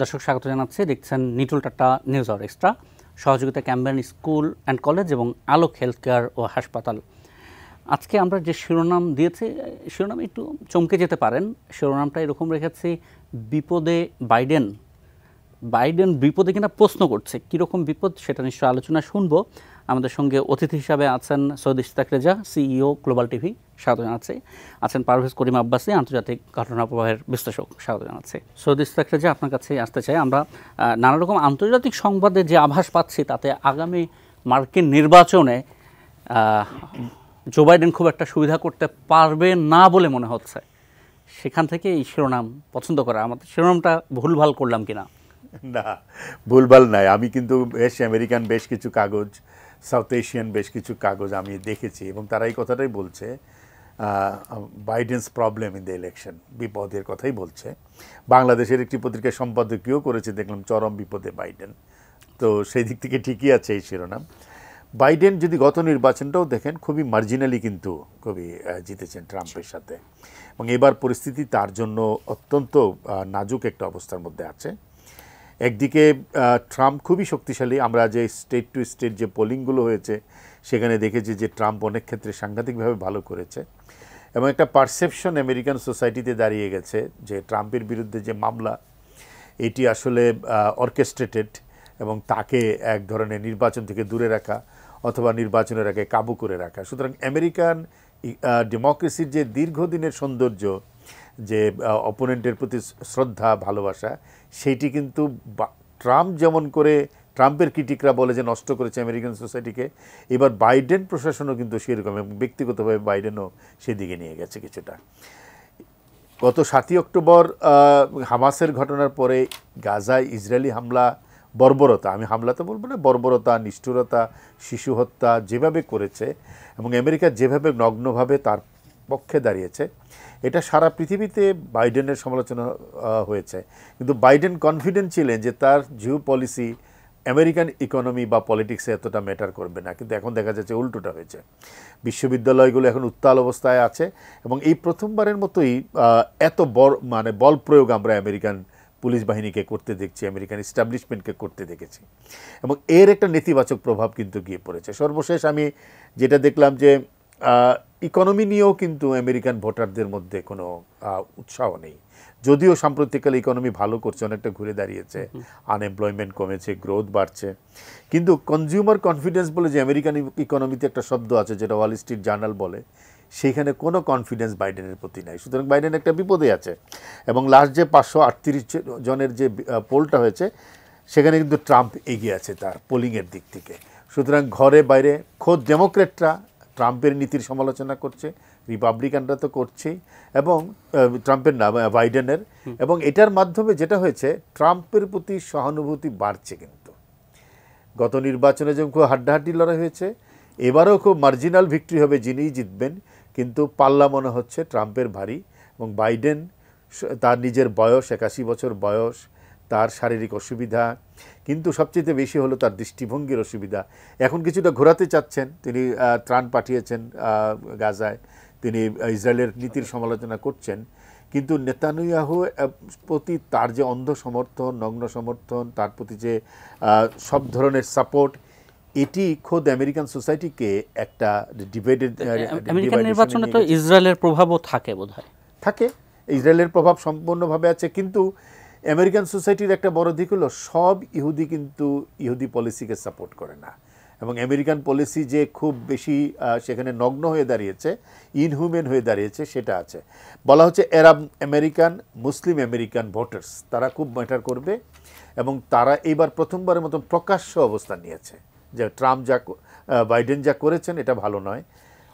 দর্শক স্বাগত জানাচ্ছি, দেখছেন নিটুল টাটা নিউজ আওয়ার এক্সট্রা, সহযোগিতা ক্যাম্বেন স্কুল অ্যান্ড কলেজ এবং আলোক হেলথ কেয়ার ও হাসপাতাল। আজকে আমরা যে শিরোনাম দিয়েছি, শিরোনামে একটু চমকে যেতে পারেন। শিরোনামটা এরকম রেখেছি, বিপদে বাইডেন। বাইডেন বিপদে কিনা প্রশ্ন করছে, কীরকম বিপদ সেটা নিশ্চয়ই আলোচনা শুনবো। আমাদের সঙ্গে অতিথি হিসাবে আছেন Syed Ishtiaq Reza, CEO global TV, স্বাগত জানাচ্ছি। আছেন পারভেজ করিম আব্বাসী, আন্তর্জাতিক ঘটনা প্রবাহের বিশ্লেষক, স্বাগত জানাচ্ছি। সৈয়দ ইশতিয়াক রেজা, আপনার কাছে আসতে চাই। আমরা নানা রকম আন্তর্জাতিক সংবাদে যে আভাস পাচ্ছি, তাতে আগামী মার্কিন নির্বাচনে জো বাইডেন খুব একটা সুবিধা করতে পারবে না বলে মনে হচ্ছে। সেখান থেকে এই শিরোনাম পছন্দ করা, আমাদের শিরোনামটা ভুলভাল করলাম কিনা? না, ভুলভাল নাই। আমি কিন্তু আমেরিকান বেশ কিছু কাগজ, সাউথ এশিয়ান বেশ কিছু কাগজ আমি দেখেছি এবং তারা এই কথাটাই বলছে, বাইডেন্স প্রবলেম ইন দ্য ইলেকশন, বিপদের কথাই বলছে। বাংলাদেশের একটি পত্রিকার সম্পাদকীয় করেছে, দেখলাম চরম বিপদে বাইডেন। তো সেই দিক থেকে ঠিকই আছে এই শিরোনাম। বাইডেন যদি গত নির্বাচনটাও দেখেন, খুবই মার্জিনালি কিন্তু খুবই জিতেছেন ট্রাম্পের সাথে, এবং এবার পরিস্থিতি তার জন্য অত্যন্ত নাজুক একটা অবস্থার মধ্যে আছে। একদিকে ট্রাম্প খুবই শক্তিশালী। আমরা যে স্টেট টু স্টেট যে পোলিংগুলো হয়েছে সেখানে দেখেছি যে ট্রাম্প অনেক ক্ষেত্রে সাংঘাতিকভাবে ভালো করেছে, এবং একটা পারসেপশন আমেরিকান সোসাইটিতে দাঁড়িয়ে গেছে যে ট্রাম্পের বিরুদ্ধে যে মামলা, এটি আসলে অর্কেস্ট্রেটেড এবং তাকে এক ধরনের নির্বাচন থেকে দূরে রাখা অথবা নির্বাচনের আগে কাবু করে রাখা। সুতরাং আমেরিকান ডেমোক্রেসির যে দীর্ঘদিনের সৌন্দর্য, যে অপোনেন্টের প্রতি শ্রদ্ধা ভালোবাসা, সেইটি কিন্তু ট্রাম্প যেমন করে, ট্রাম্পের ক্রিটিকরা বলে যে নষ্ট করেছে আমেরিকান সোসাইটিকে, এবার বাইডেন প্রশাসনও কিন্তু সেরকম, এবং ব্যক্তিগতভাবে বাইডেনও সেদিকে নিয়ে গেছে কিছুটা। গত 7ই অক্টোবর হামাসের ঘটনার পরে গাজায় ইসরায়েলি হামলা, বর্বরতা, আমি হামলা তো বলবো না, বর্বরতা, নিষ্ঠুরতা, শিশু হত্যা যেভাবে করেছে এবং আমেরিকা যেভাবে নগ্নভাবে তার পক্ষে দাঁড়িয়েছে, এটা সারা পৃথিবীতে বাইডেনের সমালোচনা হয়েছে। কিন্তু বাইডেন কনফিডেন্ট ছিলেন যে তার জিও পলিসি আমেরিকান ইকোনমি বা পলিটিক্সে এতটা ম্যাটার করবে না, কিন্তু এখন দেখা যাচ্ছে উল্টোটা হয়েছে। বিশ্ববিদ্যালয়গুলো এখন উত্তাল অবস্থায় আছে, এবং এই প্রথমবারের মতোই এত বল প্রয়োগ আমরা আমেরিকান পুলিশ বাহিনীকে করতে দেখছি, আমেরিকান এস্টাবলিশমেন্টকে করতে দেখেছি, এবং এর একটা নেতিবাচক প্রভাব কিন্তু গিয়ে পড়েছে। সর্বশেষ আমি যেটা দেখলাম যে ইকোনমি নিয়েও কিন্তু আমেরিকান ভোটারদের মধ্যে কোনো উৎসাহ নেই, যদিও সাম্প্রতিককালে ইকোনমি ভালো করছে, অনেকটা ঘুরে দাঁড়িয়েছে, আনএমপ্লয়মেন্ট কমেছে, গ্রোথ বাড়ছে, কিন্তু কনজিউমার কনফিডেন্স বলে যে আমেরিকান ইকোনমিতে একটা শব্দ আছে, যেটা ওয়াল স্ট্রিট জার্নাল বলে, সেইখানে কোনো কনফিডেন্স বাইডেনের প্রতি নাই। সুতরাং বাইডেন একটা বিপদে আছে, এবং লাস্ট যে 538 জনের যে পোলটা হয়েছে, সেখানে কিন্তু ট্রাম্প এগিয়ে আছে তার পোলিংয়ের দিক থেকে। সুতরাং ঘরে বাইরে খোদ ডেমোক্রেটরা ট্রাম্পের নীতির সমালোচনা করছে, রিপাবলিকানরা তো করছেই, এবং ট্রাম্পের না, বাইডেনের, এবং এটার মাধ্যমে যেটা হয়েছে, ট্রাম্পের প্রতি সহানুভূতি বাড়ছে। কিন্তু গত নির্বাচনে যেমন খুব হাড্ডাহাড্ডি লড়াই হয়েছে, এবারেও খুব মার্জিনাল ভিক্টরি হবে, যিনিই জিতবেন, কিন্তু পাল্লা মনে হচ্ছে ট্রাম্পের ভারী। এবং বাইডেন, তার নিজের বয়স 81 বছর বয়স, তার শারীরিক অসুবিধা, কিন্তু সবচেয়ে বেশি হলো তার দৃষ্টিভঙ্গির অসুবিধা। এখন কিছুটা ঘোরাতে চাচ্ছেন, তিনি ত্রাণ পাঠিয়েছেন গাজায়, তিনি ইসরায়েলের নীতির সমালোচনা করছেন, কিন্তু নেতানিয়াহু প্রতি তার যে অন্ধ সমর্থন, নগ্ন সমর্থন, তার প্রতি যে সব ধরনের সাপোর্ট, এটি খোদ আমেরিকান সোসাইটিকে একটা ডিভাইডেড, আমেরিকান নির্বাচনে তো ইসরায়েলের প্রভাবও থাকে, বোধহয় থাকে, ইসরায়েলের প্রভাব সম্পূর্ণভাবে আছে। কিন্তু আমেরিকান সোসাইটির একটা বড় দিক হলো, সব ইহুদি কিন্তু ইহুদি পলিসিকে সাপোর্ট করে না, এবং আমেরিকান পলিসি যে খুব বেশি সেখানে নগ্ন হয়ে দাঁড়িয়েছে, ইনহিউম্যান হয়ে দাঁড়িয়েছে, সেটা আছে। বলা হচ্ছে আরব আমেরিকান, মুসলিম আমেরিকান ভোটার্স, তারা খুব ম্যাটার করবে, এবং তারা এইবার প্রথমবারের মতো প্রকাশ্য অবস্থান নিয়েছে যে ট্রাম্প বাইডেন যা করেছেন এটা ভালো নয়।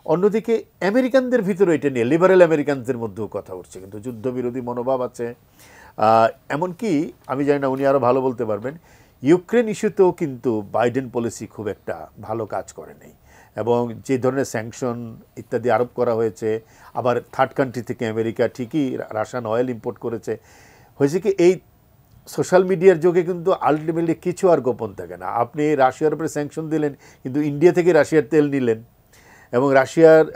অন্যদিকে আমেরিকানদের ভিতরে এটা নিয়ে লিবারেল আমেরিকানদের মধ্যেও কথা উঠছে, কিন্তু যুদ্ধবিরোধী মনোভাব আছে। এমনকি আমি জানি না, উনি আরও ভালো বলতে পারবেন, ইউক্রেন ইস্যুতেও কিন্তু বাইডেন পলিসি খুব একটা ভালো কাজ করে নেই, এবং যে ধরনের স্যাংশন ইত্যাদি আরোপ করা হয়েছে, আবার থার্ড কান্ট্রি থেকে আমেরিকা ঠিকই রাশিয়ান অয়েল ইম্পোর্ট করেছে। হয়েছে কি, এই সোশ্যাল মিডিয়ার যুগে কিন্তু আলটিমেটলি কিছু আর গোপন থাকে না। আপনি রাশিয়ার উপরে স্যাংশন দিলেন, কিন্তু ইন্ডিয়া থেকে রাশিয়ার তেল নিলেন, এবং রাশিয়ার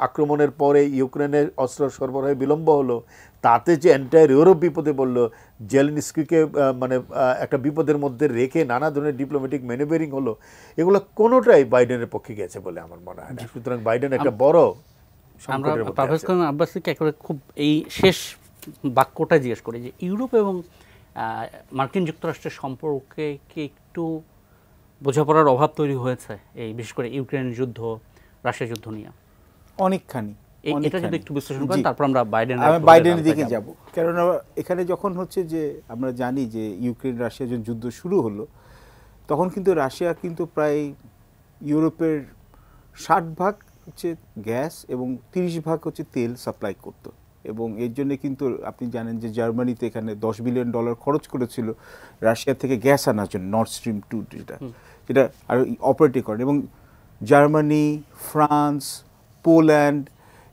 আক্রমণের পরে ইউক্রেনের অস্ত্র সরবরাহে বিলম্ব হলো, তাতে যে এন্টায়ার ইউরোপ বিপদে পড়লো, জেলেনস্কিকে মানে একটা বিপদের মধ্যে রেখে নানা ধরনের ডিপ্লোম্যাটিক ম্যানুভারিং হলো, এগুলো কোনোটাই বাইডেনের পক্ষে গেছে বলে আমার মনে হয় না। সুতরাং বাইডেন একটা বড় আমরা পারভেজ কায়েম আব্বাসীকে একেবারে খুব এই শেষ বাক্যটা জিজ্ঞেস করি যে ইউরোপ এবং মার্কিন যুক্তরাষ্ট্রের সম্পর্কে কি একটু বোঝাপড়ার অভাব তৈরি হয়েছে এই বিশেষ করে ইউক্রেন যুদ্ধ, রাশিয়া যুদ্ধ নিয়ে? অনেকখানি। এটা যদি একটু বিশ্লেষণ করেন, তারপর আমরা বাইডেনের দিকে যাব। কেননা এখানে যখন হচ্ছে যে আমরা জানি যে ইউক্রেন রাশিয়া যখন যুদ্ধ শুরু হলো, তখন কিন্তু রাশিয়া কিন্তু প্রায় ইউরোপের 60% হচ্ছে গ্যাস এবং 30% হচ্ছে তেল সাপ্লাই করতো। এবং এর জন্য কিন্তু আপনি জানেন যে জার্মানিতে এখানে $10 বিলিয়ন খরচ করেছিল রাশিয়া থেকে গ্যাস আনার জন্য, নর্থ স্ট্রিম 2 যেটা আর অপারেটিং করেন। এবং জার্মানি, ফ্রান্স, পোল্যান্ড,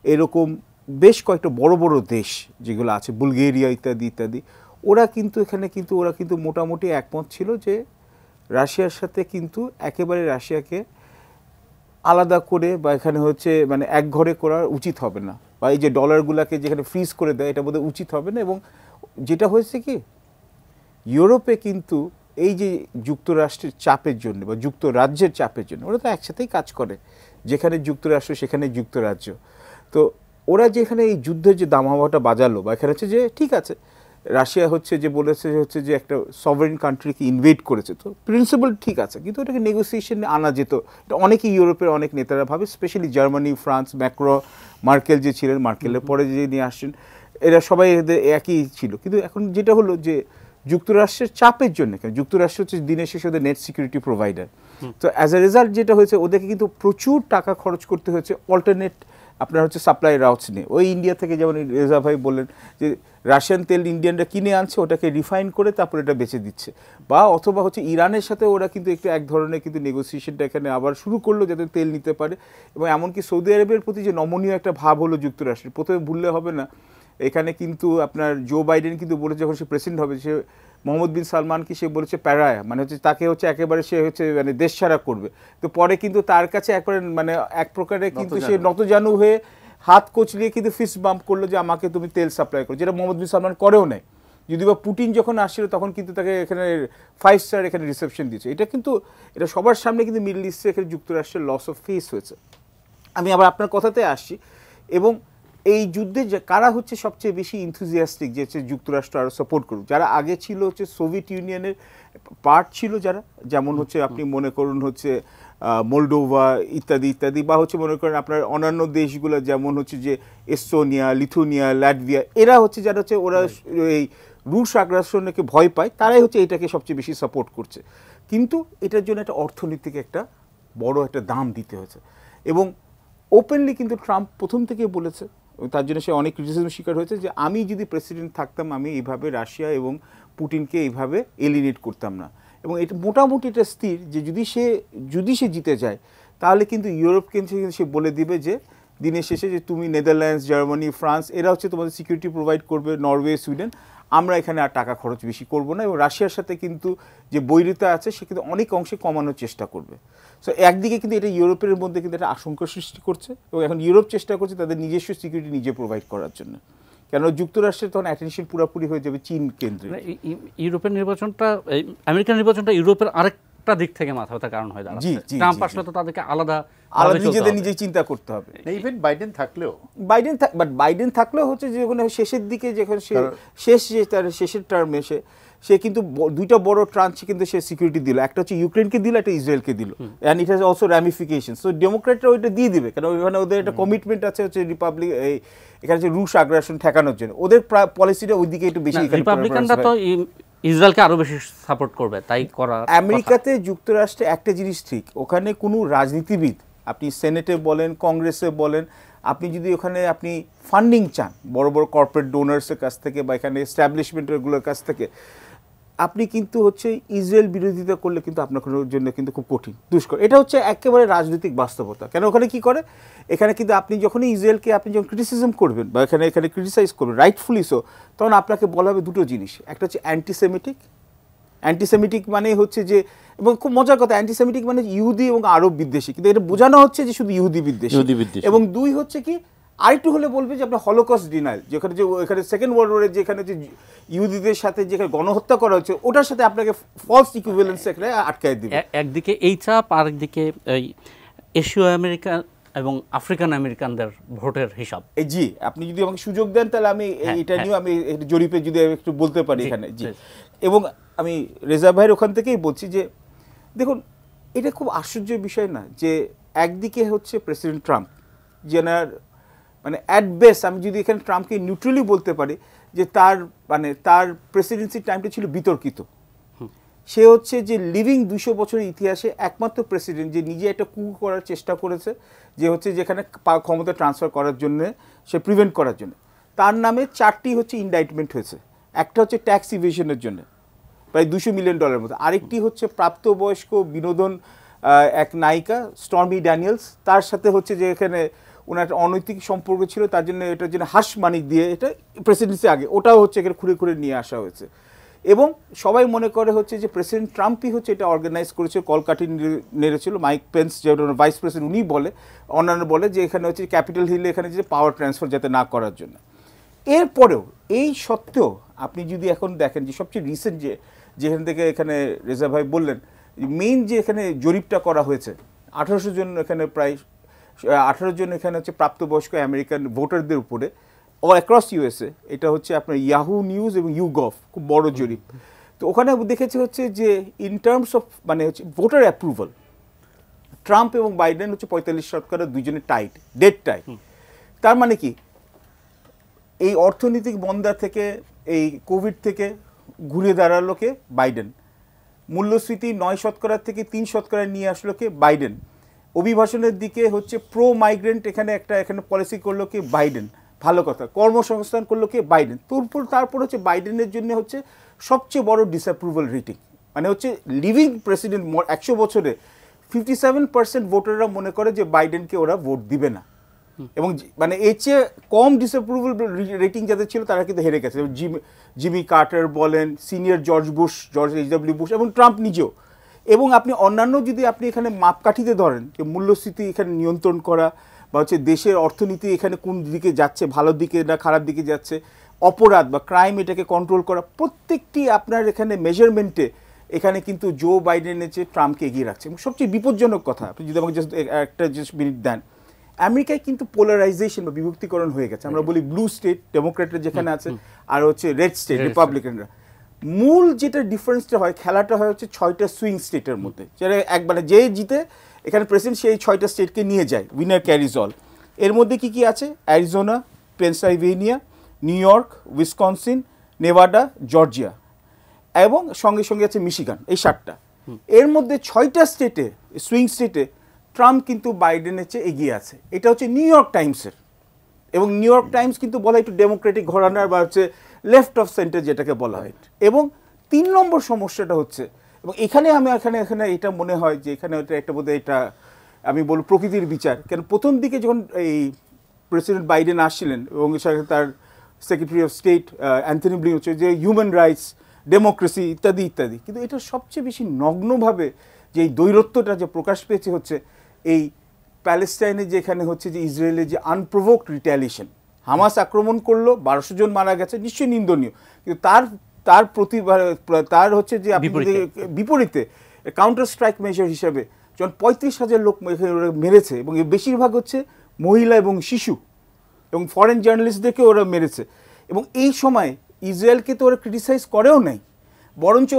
এরকম বেশ কয়েকটা বড় বড় দেশ যেগুলো আছে, বুলগেরিয়া ইত্যাদি ইত্যাদি, ওরা কিন্তু মোটামুটি একমত ছিল যে রাশিয়ার সাথে কিন্তু একেবারে রাশিয়াকে আলাদা করে বা এখানে হচ্ছে মানে এক ঘরে করা উচিত হবে না, বা এই যে ডলারগুলোকে যেখানে ফ্রিজ করে দেয় এটা বোধহয় উচিত হবে না। এবং যেটা হয়েছে কি, ইউরোপে কিন্তু এই যে যুক্তরাষ্ট্রের চাপের জন্য বা যুক্তরাজ্যের চাপের জন্য, ওরা তো একসাথেই কাজ করে, যেখানে যুক্তরাষ্ট্র সেখানে যুক্তরাজ্য, তো ওরা যেখানে এই যুদ্ধের যে দামাবাটা বাজালো, বা এখানে হচ্ছে যে ঠিক আছে রাশিয়া হচ্ছে যে বলেছে হচ্ছে যে একটা সভারেন কান্ট্রিকে ইনভেড করেছে, তো প্রিন্সিপাল ঠিক আছে, কিন্তু ওটাকে নেগোসিয়েশনে আনা যেত। এটা অনেকেই ইউরোপের অনেক নেতারা ভাবে, স্পেশালি জার্মানি, ফ্রান্স, মার্কেল যে ছিলেন, মার্কেলের পরে যে নিয়ে আসছেন, এরা সবাই এদের একই ছিল। কিন্তু এখন যেটা হলো যে যুক্তরাষ্ট্রের চাপের জন্য, যুক্তরাষ্ট্র হচ্ছে দিনের শেষে ওদের নেট সিকিউরিটি প্রোভাইডার, তো অ্যাজ এ রেজাল্ট যেটা হয়েছে ওদেরকে কিন্তু প্রচুর টাকা খরচ করতে হয়েছে অল্টারনেট আপনার হচ্ছে সাপ্লাই রাউটস নিয়ে। ওই ইন্ডিয়া থেকে যেমন রেজা ভাই বললেন যে রাশিয়ান তেল ইন্ডিয়ানরা কিনে আনছে, ওটাকে রিফাইন করে তারপর এটা বেচে দিচ্ছে, বা অথবা হচ্ছে ইরানের সাথে ওরা কিন্তু একটু এক ধরনের কিন্তু নেগোসিয়েশনটা এখানে আবার শুরু করলো যাতে তেল নিতে পারে। এবং এমনকি সৌদি আরবের প্রতি যে নমনীয় একটা ভাব হলো যুক্তরাষ্ট্রের, প্রথমে ভুললে হবে না, এখানে কিন্তু আপনার জো বাইডেন কিন্তু বলেছে যখন সে প্রেসিডেন্ট হবে, সে মোহাম্মদ বিন সালমানকে সে বলেছে প্যারায়া, মানে হচ্ছে তাকে হচ্ছে একেবারে সে হচ্ছে মানে দেশ ছাড়া করবে। তো পরে কিন্তু তার কাছে একবারে মানে এক প্রকারে কিন্তু সে নতজানু হয়ে হাত কচলিয়ে কিন্তু ফিস্ট বাম্প করলো যে আমাকে তুমি তেল সাপ্লাই করো, যেটা মোহাম্মদ বিন সালমান করেও নেয়। যদি বা পুটিন যখন আসছিল তখন কিন্তু তাকে এখানে 5 স্টার এখানে রিসেপশন দিয়েছে। এটা কিন্তু এটা সবার সামনে কিন্তু মিডল ইস্টে এখানে যুক্তরাষ্ট্রের লস অফ ফেস হয়েছে। আমি আবার আপনার কথাতে আসছি, এবং এই যুদ্ধে কারা হচ্ছে সবচেয়ে বেশি ইনথুজিয়াস্টিক যে হচ্ছে যুক্তরাষ্ট্র আরও সাপোর্ট করুক, যারা আগে ছিল হচ্ছে সোভিয়েত ইউনিয়নের পার্ট ছিল যারা, যেমন হচ্ছে আপনি মনে করুন হচ্ছে মোলডোভা ইত্যাদি ইত্যাদি, বা হচ্ছে মনে করেন আপনার অন্যান্য দেশগুলো যেমন হচ্ছে যে এস্তোনিয়া, লিথুনিয়া, ল্যাটভিয়া, এরা হচ্ছে যারা হচ্ছে ওরা এই রুশ আগ্রাসনকে ভয় পায়, তারাই হচ্ছে এটাকে সবচেয়ে বেশি সাপোর্ট করছে। কিন্তু এটার জন্য একটা অর্থনীতিকে একটা বড় একটা দাম দিতে হয়েছে। এবং ওপেনলি কিন্তু ট্রাম্প প্রথম থেকে বলেছে, তার জন্য সে অনেক ক্রিটিসিজম শিকার হয়েছে, যে আমি যদি প্রেসিডেন্ট থাকতাম আমি এইভাবে রাশিয়া এবং পুটিনকে এইভাবে এলিনেট করতাম না। এবং এটা মোটামুটি এটা স্থির যে যদি সে জিতে যায় তাহলে কিন্তু ইউরোপকে সে বলে দিবে যে দিনের শেষে যে তুমি নেদারল্যান্ডস, জার্মানি, ফ্রান্স, এরা হচ্ছে তোমাদের সিকিউরিটি প্রোভাইড করবে, নরওয়ে, সুইডেন, আমরা এখানে আর টাকা খরচ বেশি করব না। এবং রাশিয়ার সাথে কিন্তু যে বৈরিতা আছে সে কিন্তু অনেক অংশে কমানোর চেষ্টা করবে। সো একদিকে কিন্তু এটা ইউরোপের মধ্যে কিন্তু একটা আশঙ্কা সৃষ্টি করছে, এবং এখন ইউরোপ চেষ্টা করছে তাদের নিজস্ব সিকিউরিটি নিজে প্রোভাইড করার জন্য, কেন যুক্তরাষ্ট্রের তখন অ্যাটেনশন পুরোপুরি হয়ে যাবে চীন কেন্দ্রে। ইউরোপের নির্বাচনটা, আমেরিকান নির্বাচনটা ইউরোপের আরেকটা দিক থেকে মাথা ব্যথার কারণ হয়ে দাঁড়াচ্ছে। ট্রাম্প আসলে তো তাদেরকে আলাদা নিজেদের নিজে চিন্তা করতে হবে। ইভেন বাইডেন থাকলেও হচ্ছে যে শেষের দিকে যখন তার শেষের টার্মে সে কিন্তু দুইটা বড় ট্রান্সে কিন্তু সে সিকিউরিটি দিল, একটা হচ্ছে ইউক্রেনকে দিল, একটা ইসরায়েলকে দিল, and it has also ramification. So ডেমোক্রেটরা ওইটা দিয়ে দিবে, কারণ ওইখানে ওদের একটা কমিটমেন্ট আছে হচ্ছে রিপাবলিক এখানে যে রুশ আগ্রাসন ঠেকানোর জন্য, ওদের পলিসিটা ওই দিকে একটু বেশি। রিপাবলিকানরা তো ইসরায়েলকে আরো বেশি সাপোর্ট করবে, তাই করা। আমেরিকাতে যুক্তরাষ্ট্রে একটা জিনিস ঠিক, ওখানে কোনো রাজনীতিবিদ আপনি সেনেটে বলেন, কংগ্রেসে বলেন, আপনি যদি ওখানে আপনি ফান্ডিং চান বড় বড় কর্পোরেট ডোনার্সের কাছ থেকে বা এখানে এস্টাবলিশমেন্টগুলোর কাছ থেকে, আপনি কিন্তু হচ্ছে ইসরায়েল বিরোধিতা করলে কিন্তু আপনার জন্য কিন্তু খুব কঠিন, দুষ্কর। এটা হচ্ছে একেবারে রাজনৈতিক বাস্তবতা। কেন ওখানে কি করে, এখানে কিন্তু আপনি যখনই ইসরায়েলকে আপনি যখন ক্রিটিসিজম করবেন বা এখানে ক্রিটিসাইজ করবেন, রাইটফুলি সো, তখন আপনাকে বলা হবে দুটো জিনিস। একটা হচ্ছে অ্যান্টিসেমিটিক মানে হচ্ছে যে, এবং খুব মজার কথা, অ্যান্টিসেমিটিক মানে ইহুদি এবং আরব বিদ্বেষী, কিন্তু এটা বোঝানো হচ্ছে যে শুধু ইহুদি বিদ্বেষী। এবং দুই হচ্ছে কি, আরেকটু হলে বলবে যে আপনার হলোকস্ট ডিনাইল, যেখানে যে এখানে সেকেন্ড ওয়ার্ল্ড ওয়ারে যেখানে যে ইহুদিদের সাথে যেখানে গণহত্যা করা হচ্ছে ওটার সাথে আপনাকে ফলস ইকুইভ্যালেন্স এখানে আটকায় দিবে। একদিকে এই চাপ, আরেকদিকে এই এশীয় আমেরিকান এবং আফ্রিকান আমেরিকানদের ভোটের হিসাব। জি, আপনি যদি আমাকে সুযোগ দেন তাহলে আমি এটা নিয়ে আমি জরিপে যদি একটু বলতে পারি এখানে। জি, এবং আমি রেজা ভাইয়ের ওখান থেকেই বলছি যে দেখুন এটা খুব আশ্চর্যের বিষয় না যে একদিকে হচ্ছে প্রেসিডেন্ট ট্রাম্প, যেনার মানে অ্যাট বেস্ট আমি যদি এখানে ট্রাম্পকে নিউট্রালি বলতে পারি যে তার প্রেসিডেন্সির টাইমটা ছিল বিতর্কিত। সে হচ্ছে যে লিভিং 200 বছরের ইতিহাসে একমাত্র প্রেসিডেন্ট যে নিজে একটা কু করার চেষ্টা করেছে, যে হচ্ছে যেখানে ক্ষমতা ট্রান্সফার করার জন্য, সে প্রিভেন্ট করার জন্য তার নামে 4টি হচ্ছে ইন্ডাইটমেন্ট হয়েছে। একটা হচ্ছে ট্যাক্স ইভেশনের জন্য প্রায় $200 মিলিয়ন মতো, আরেকটি হচ্ছে প্রাপ্তবয়স্ক বিনোদন এক নায়িকা স্টর্মি ড্যানিয়েলস, তার সাথে হচ্ছে যে এখানে ওনার একটা অনৈতিক সম্পর্ক ছিল, তার জন্য এটার জন্য হাস মানি দিয়ে এটা প্রেসিডেন্সি আগে ওটাও হচ্ছে এখানে খুঁড়ে খুঁড়ে নিয়ে আসা হয়েছে। এবং সবাই মনে করে হচ্ছে যে প্রেসিডেন্ট ট্রাম্পই হচ্ছে এটা অর্গানাইজ করেছে, কলকাঠি নেড়েছিল। মাইক পেন্স যে ভাইস প্রেসিডেন্ট উনি বলে, অন্যান্য বলে যে এখানে হচ্ছে ক্যাপিটাল হিলে এখানে যে পাওয়ার ট্রান্সফার যাতে না করার জন্য। এরপরেও এই সত্ত্বেও আপনি যদি এখন দেখেন যে সবচেয়ে রিসেন্ট যেখান থেকে এখানে রেজা ভাই বললেন মেইন যে এখানে জরিপটা করা হয়েছে 1800 জন, এখানে প্রায় 18 জন এখানে হচ্ছে প্রাপ্তবয়স্ক আমেরিকান ভোটারদের উপরে অল অ্যাক্রস ইউএসএ, এটা হচ্ছে আপনার ইয়াহু নিউজ এবং ইউগভ, খুব বড় জরিপ। তো ওখানে দেখেছে হচ্ছে যে ইন টার্মস অফ মানে হচ্ছে ভোটার অ্যাপ্রুভাল ট্রাম্প এবং বাইডেন হচ্ছে 45% দুইজনে টাইট, ডেড টাইট। তার মানে কি এই অর্থনৈতিক মন্দা থেকে, এই কোভিড থেকে ঘুরে দাঁড়ালো কে? বাইডেন। মূল্যস্ফীতি 9% থেকে 3% নিয়ে আসলো কে? বাইডেন। অভিবাসনের দিকে হচ্ছে প্রো মাইগ্রেন্ট এখানে পলিসি করলো কে? বাইডেন। ভালো কথা। কর্মসংস্থান করলো কে? বাইডেন। তারপর হচ্ছে বাইডেনের জন্য হচ্ছে সবচেয়ে বড় ডিসঅ্যাপ্রুভাল রেটিং, মানে হচ্ছে লিভিং প্রেসিডেন্ট 100 বছরে 57% ভোটাররা মনে করে যে বাইডেনকে ওরা ভোট দিবে না, এবং মানে এর চেয়ে কম ডিসঅ্যাপ্রুভাল রেটিং যাদের ছিল তারা কিন্তু হেরে গেছে। জিমি কার্টার বলেন, সিনিয়র জর্জ এইচডব্লিউ বুশ এবং ট্রাম্প নিজেও। এবং আপনি অন্যান্য যদি আপনি এখানে মাপকাঠিতে ধরেন যে মূল্যস্ফীতি এখানে নিয়ন্ত্রণ করা বা হচ্ছে দেশের অর্থনীতি এখানে কোন দিকে যাচ্ছে, ভালোর দিকে না খারাপ দিকে যাচ্ছে, অপরাধ বা ক্রাইম এটাকে কন্ট্রোল করা, প্রত্যেকটি আপনার এখানে মেজারমেন্টে এখানে কিন্তু জো বাইডেনের চেয়ে ট্রাম্পকে এগিয়ে রাখছে। এবং সবচেয়ে বিপজ্জনক কথা, আপনি যদি আমাকে একটা মিনিট দেন, আমেরিকায় কিন্তু পোলারাইজেশন বা বিভক্তিকরণ হয়ে গেছে। আমরা বলি ব্লু স্টেট ডেমোক্রেটরা যেখানে আছে, আর হচ্ছে রেড স্টেট রিপাবলিকানরা। মূল যেটা ডিফারেন্সটা হয়, খেলাটা হয় হচ্ছে 6টা সুইং স্টেটের মধ্যে, যেটা একবারে যে জিতে এখানে প্রেসিডেন্ট সেই 6টা স্টেটকে নিয়ে যায়, উইনার ক্যারিজ অল। এর মধ্যে কি কি আছে? Arizona, Pennsylvania, new York, Wisconsin, Nevada, Georgia, এবং সঙ্গে সঙ্গে আছে মিশিগান, এই 7টা। এর মধ্যে 6টা স্টেটে, সুইং স্টেটে ট্রাম্প কিন্তু বাইডেনের চেয়ে এগিয়ে আছে। এটা হচ্ছে নিউ ইয়র্ক টাইমসের, এবং নিউ ইয়র্ক টাইমস কিন্তু বলা একটু ডেমোক্রেটিক ঘরানার বা হচ্ছে লেফট অফ সেন্টার যেটাকে বলা হয়। এবং 3 নম্বর সমস্যাটা হচ্ছে, এবং এখানে এটা মনে হয় যে এখানে একটা বোধহয় এটা আমি বলব প্রকৃতির বিচার। কেন প্রথম দিকে যখন এই প্রেসিডেন্ট বাইডেন আসছিলেন এবং তার secretary of state Anthony Blinken হচ্ছে যে হিউম্যান রাইটস, ডেমোক্রেসি ইত্যাদি ইত্যাদি, কিন্তু এটা সবচেয়ে বেশি নগ্নভাবে যে এই দৈরত্বটা যে প্রকাশ পেয়েছে হচ্ছে এই প্যালেস্টাইনে, যেখানে হচ্ছে যে ইসরায়েলের যে আনপ্রোভোকড রিট্যালিয়েশন, হামাস আক্রমণ করলো, 1200 জন মারা গেছে, নিশ্চয়ই নিন্দনীয়, কিন্তু তার হচ্ছে যে বিপরীতে কাউন্টার স্ট্রাইক মেজার হিসাবে যখন 35,000 লোক মেরেছে, এবং বেশিরভাগ হচ্ছে মহিলা এবং শিশু এবং ফরেন জার্নালিস্টদেরকে ওরা মেরেছে। এবং এই সময় ইসরায়েলকে তো ওরা ক্রিটিসাইজ করেও নাই, বরঞ্চ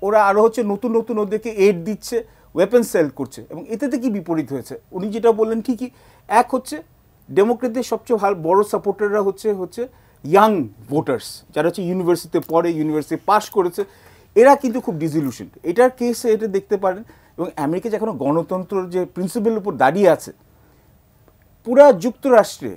ওরা আরও হচ্ছে নতুন নতুন ওদেরকে এড দিচ্ছে, ওয়েপন সেল করছে। এবং এতে কি বিপরীত হয়েছে? উনি যেটা বললেন ঠিকই, এক হচ্ছে ডেমোক্রেটদের সবচেয়ে বড় সাপোর্টাররা হচ্ছে ইয়াং ভোটার্স, যারা হচ্ছে ইউনিভার্সিটিতে পড়ে, ইউনিভার্সিটি পাস করেছে, এরা কিন্তু খুব ডিসইলুশন। এটার কেসে এটা দেখতে পারেন। এবং আমেরিকা যে এখনো গণতন্ত্রের যে প্রিন্সিপালের উপর দাঁড়িয়ে আছে, পুরা যুক্তরাষ্ট্রে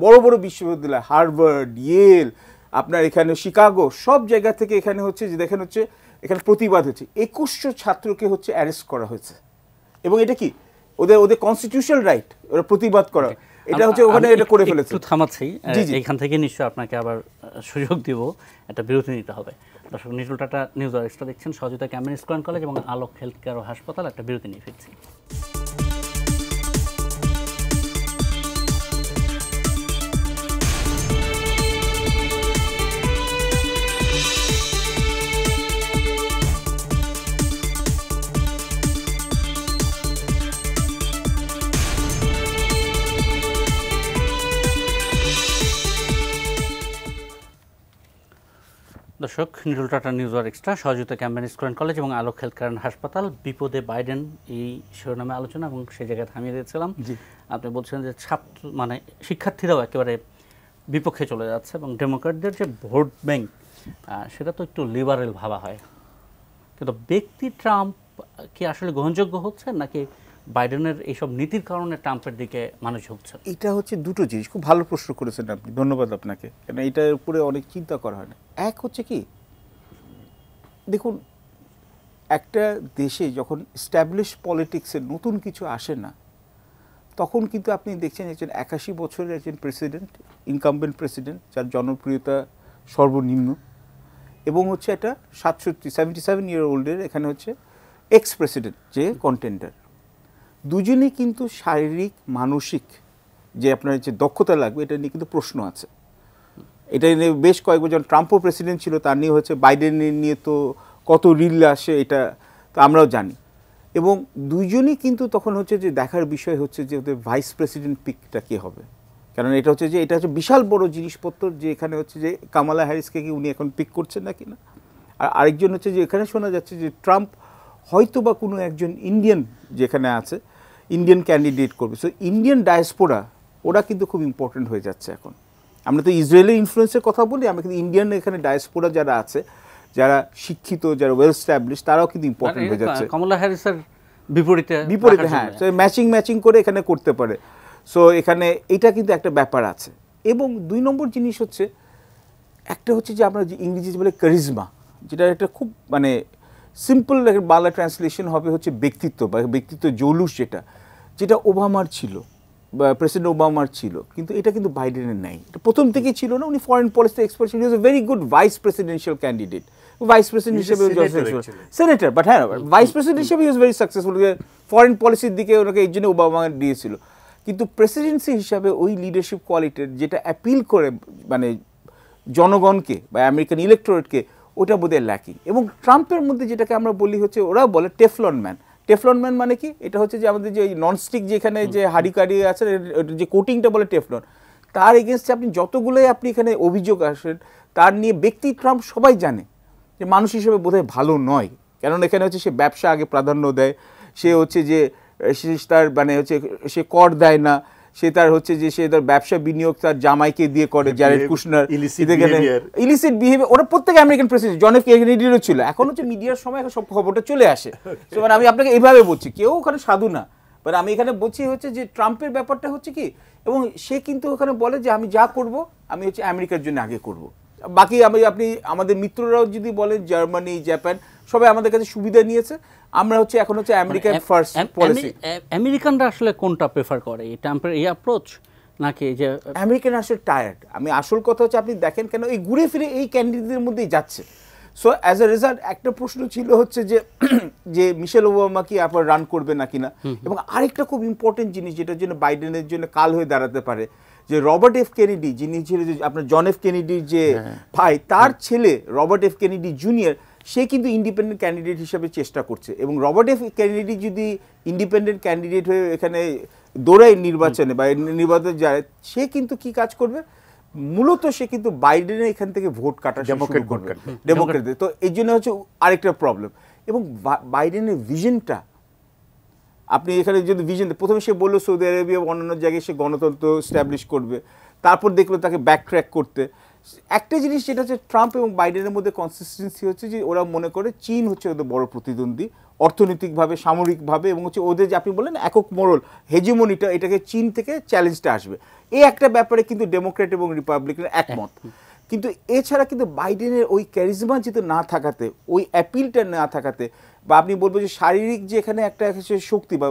বড় বড় বিশ্ববিদ্যালয়, হার্ভার্ড, ইয়েল, আপনার এখানে শিকাগো, সব জায়গা থেকে এখানে হচ্ছে যে দেখেন হচ্ছে এখানে প্রতিবাদ হচ্ছে। 2100 ছাত্রকে হচ্ছে অ্যারেস্ট করা হয়েছে। এবং এটা কি ওদের কনস্টিটিউশনাল রাইট, ওরা প্রতিবাদ করা, এটা হচ্ছে ওখানে এটা করে ফেলেছে। একটু থামাচ্ছি, এইখান থেকে নিশ্চয়ই আপনাকে আবার সুযোগ দিব, একটা বিরতি নিতে হবে। দর্শক, নিটুল টাটা নিউজ আর এক্সট্রা দেখছেন, সহযোগিতা ক্যাম্বেন স্কোয়ার কলেজ এবং আলোক হেলথ কেয়ার ও হাসপাতাল। একটা বিরতি নিয়ে ফিরছি। দর্শক, নিটল টাটা নিউজ আর এক্সট্রা সহযোগিতা ক্যাম্বেন স্কুল অ্যান্ড কলেজ এবং আলোক হেলথ কেয়ার হাসপাতাল, বিপদে বাইডেন, এই শিরোনামে আলোচনা, এবং সেই জায়গায় থামিয়ে দিয়েছিলাম। আপনি বলছেন যে ছাত্র মানে শিক্ষার্থীরাও একেবারে বিপক্ষে চলে যাচ্ছে এবং ডেমোক্র্যাটদের যে ভোট ব্যাংক সেটা তো একটু লিবারেল ভাবা হয়, কিন্তু ব্যক্তি ট্রাম্প কি আসলে গ্রহণযোগ্য হচ্ছে নাকি বাইডেনের এইসব নীতির কারণে ট্রাম্পের দিকে মানুষ ঝুঁকছে? এটা হচ্ছে দুটো জিনিস, খুব ভালো প্রশ্ন করেছেন আপনি, ধন্যবাদ আপনাকে, কেন এটার উপরে অনেক চিন্তা করা হয় না। এক হচ্ছে কি, দেখুন একটা দেশে যখন স্ট্যাবলিশ পলিটিক্সে নতুন কিছু আসে না, তখন কিন্তু আপনি দেখছেন একজন 81 বছরের একজন প্রেসিডেন্ট, ইনকামবেন্ট প্রেসিডেন্ট, যার জনপ্রিয়তা সর্বনিম্ন, এবং হচ্ছে একটা 77 ইয়ার ওল্ডের এখানে হচ্ছে এক্স প্রেসিডেন্ট যে কন্টেন্ডার, দুজনেই কিন্তু শারীরিক মানসিক যে আপনার যে দক্ষতা লাগবে এটা নিয়ে কিন্তু প্রশ্ন আছে। এটা নিয়ে বেশ কয়েক বছর ট্রাম্পও প্রেসিডেন্ট ছিল, তার নিয়ে হচ্ছে বাইডেনের নিয়ে তো কত রিল আসে এটা তো আমরাও জানি। এবং দুইজনই কিন্তু তখন হচ্ছে যে দেখার বিষয় হচ্ছে যে ওদের ভাইস প্রেসিডেন্ট পিকটা কী হবে, কারণ এটা হচ্ছে যে এটা হচ্ছে বিশাল বড় জিনিসপত্র, যে এখানে হচ্ছে যে কামালা হ্যারিসকে কি উনি এখন পিক করছেন না কিনা। আর আরেকজন হচ্ছে যে এখানে শোনা যাচ্ছে যে ট্রাম্প হয়তো বা কোনো একজন ইন্ডিয়ান যেখানে আছে ইন্ডিয়ান ক্যান্ডিডেট করবে। সো ইন্ডিয়ান ডায়াসপোরা ওরা কিন্তু খুব ইম্পর্টেন্ট হয়ে যাচ্ছে এখন। আমরা তো ইসরায়েলের ইনফ্লুয়েন্সের কথা বলি, আমরা কিন্তু ইন্ডিয়ান এখানে ডায়াসপোরা যারা আছে, যারা শিক্ষিত, যারা ওয়েল স্ট্যাবলিশ, তারাও কিন্তু ইম্পর্টেন্ট হয়ে যাচ্ছে। কমলা হ্যারিসের বিপরীতে, হ্যাঁ, ম্যাচিং করে এখানে করতে পারে। সো এখানে এটা কিন্তু একটা ব্যাপার আছে। এবং 2 নম্বর জিনিস হচ্ছে একটা হচ্ছে যে আমরা যে ইংরেজি বলে ক্যারিজমা, যেটা একটা খুব মানে সিম্পল বাংলা ট্রান্সলেশন হবে হচ্ছে ব্যক্তিত্ব বা ব্যক্তিত্ব জৌলুস, যেটা ওবামার ছিল বা প্রেসিডেন্ট ওবামার ছিল, কিন্তু এটা কিন্তু বাইডেনের নাই। এটা প্রথম থেকেই ছিল না। উনি ফরেন পলিসি এক্সপার্ট ছিলেন, is a very good vice presidential candidate, vice president হিসেবে সেনেটর, বাট হ্যাঁ ভাইস প্রেসিডেন্ট হিসেবে ইজ ভেরি সাকসেসফুল। ফরেন পলিসির দিকে ওনাকে এই জন্য ওবামা দিয়েছিল, কিন্তু প্রেসিডেন্সি হিসাবে ওই লিডারশিপ কোয়ালিটির যেটা অ্যাপিল করে মানে জনগণকে বা আমেরিকান ইলেকটোরেটকে, ওটা বোধহয় ল্যাকিং। এবং ট্রাম্পের মধ্যে যেটাকে আমরা বলি হচ্ছে, ওরা বলে টেফলন ম্যান। টেফলন ম্যান মানে কি, এটা হচ্ছে যে আমাদের যে ননস্টিক যেখানে যে হাড়ি কাড়ি আছে যে কোটিংটা বলে টেফলন, তার এগেনস্টে আপনি যতগুলোই আপনি এখানে অভিযোগ আসেন তার নিয়ে ব্যক্তি ট্রাম্প সবাই জানে যে মানুষ হিসেবে বোধহয় ভালো নয়। কারণ এখানে হচ্ছে সে ব্যবসা আগে প্রাধান্য দেয়, সে হচ্ছে যে তার মানে হচ্ছে সে কর দেয় না, সে তার হচ্ছে যে সে তার ব্যবসা বিনিয়োগ তার জামাইকে দিয়ে করে, জ্যারেড কুশনার, ইলিসিট বিহেভিয়ার, ওরা প্রত্যেকে আমেরিকান প্রেসিডেন্ট, জন এফ কেনেডিরও ছিল। এখন হচ্ছে মিডিয়ার সময় সব খবরটা চলে আসে। মানে আমি আপনাকে এইভাবে বলছি, কেউ ওখানে সাধু না, বাট আমি এখানে বলছি হচ্ছে যে ট্রাম্পের ব্যাপারটা হচ্ছে কি, এবং সে কিন্তু ওখানে বলে যে আমি যা করব আমি হচ্ছে আমেরিকার জন্য আগে করব। বাকি আপনি আমাদের মিত্ররাও যদি বলেন, জার্মানি, জাপান, সবাই আমাদের কাছে সুবিধা নিয়েছে, আমরা হচ্ছে এখন হচ্ছে আমেরিকান ফার্স্ট পলিসি। আমেরিকানরা আসলে কোনটা প্রেফার করে, এই ট্রাম্পের এই অ্যাপ্রোচ নাকি যে আমেরিকান আসলে টায়ার্ড? আমি আসল কথা হচ্ছে আপনি দেখেন কেন এই ঘুরে ফিরে এই ক্যান্ডিডেটদের মধ্যেই যাচ্ছে। সো অ্যাজ এ রেজাল্ট একটা প্রশ্ন ছিল হচ্ছে যে মিশেল ওবামা কি আবার রান করবে নাকি না। এবং আরেকটা খুব ইম্পর্টেন্ট জিনিস যেটার জন্য বাইডেনের জন্য কাল হয়ে দাঁড়াতে পারে, যে রবার্ট এফ কেনেডি, যিনি ছিল যে আপনার জন এফ কেনেডির যে ভাই, তার ছেলে রবার্ট এফ কেনেডি জুনিয়র, সে কিন্তু ইন্ডিপেন্ডেন্ট ক্যান্ডিডেট হিসাবে চেষ্টা করছে। এবং রবার্ট এফ কেনেডি যদি ইন্ডিপেন্ডেন্ট ক্যান্ডিডেট হয়ে এখানে দৌড়ায় নির্বাচনে বা নির্বাচনে যায়, সে কিন্তু কি কাজ করবে, মূলত সে কিন্তু বাইডেনের এখান থেকে ভোট কাটা ডেমোক্রেটদের। তো এই জন্য হচ্ছে আরেকটা প্রবলেম। এবং বাইডেনের ভিশনটা আপনি এখানে যদি ভিশন, প্রথমে সে বললো সৌদি আরবিয়া অন্যান্য জায়গায় সে গণতন্ত্র স্ট্যাবলিশ করবে, তারপর দেখলো তাকে ব্যাক ট্র্যাক করতে। একটা জিনিস যেটা হচ্ছে ট্রাম্প এবং বাইডেনের মধ্যে কনসিস্টেন্সি হচ্ছে যে ওরা মনে করে চীন হচ্ছে ওদের বড় প্রতিদ্বন্দ্বী অর্থনৈতিকভাবে, সামরিকভাবে, এবং হচ্ছে ওদের যে আপনি বললেন একক মোড়ল হেজিমনিটা, এটাকে চীন থেকে চ্যালেঞ্জটা আসবে, এই একটা ব্যাপারে কিন্তু ডেমোক্র্যাট এবং রিপাবলিকান একমত। কিন্তু এছাড়া কিন্তু বাইডেনের ওই ক্যারিজমা যেহেতু না থাকাতে, ওই অ্যাপিলটা না থাকাতে, বা আপনি বলবো যে শারীরিক যে এখানে একটা শক্তি বা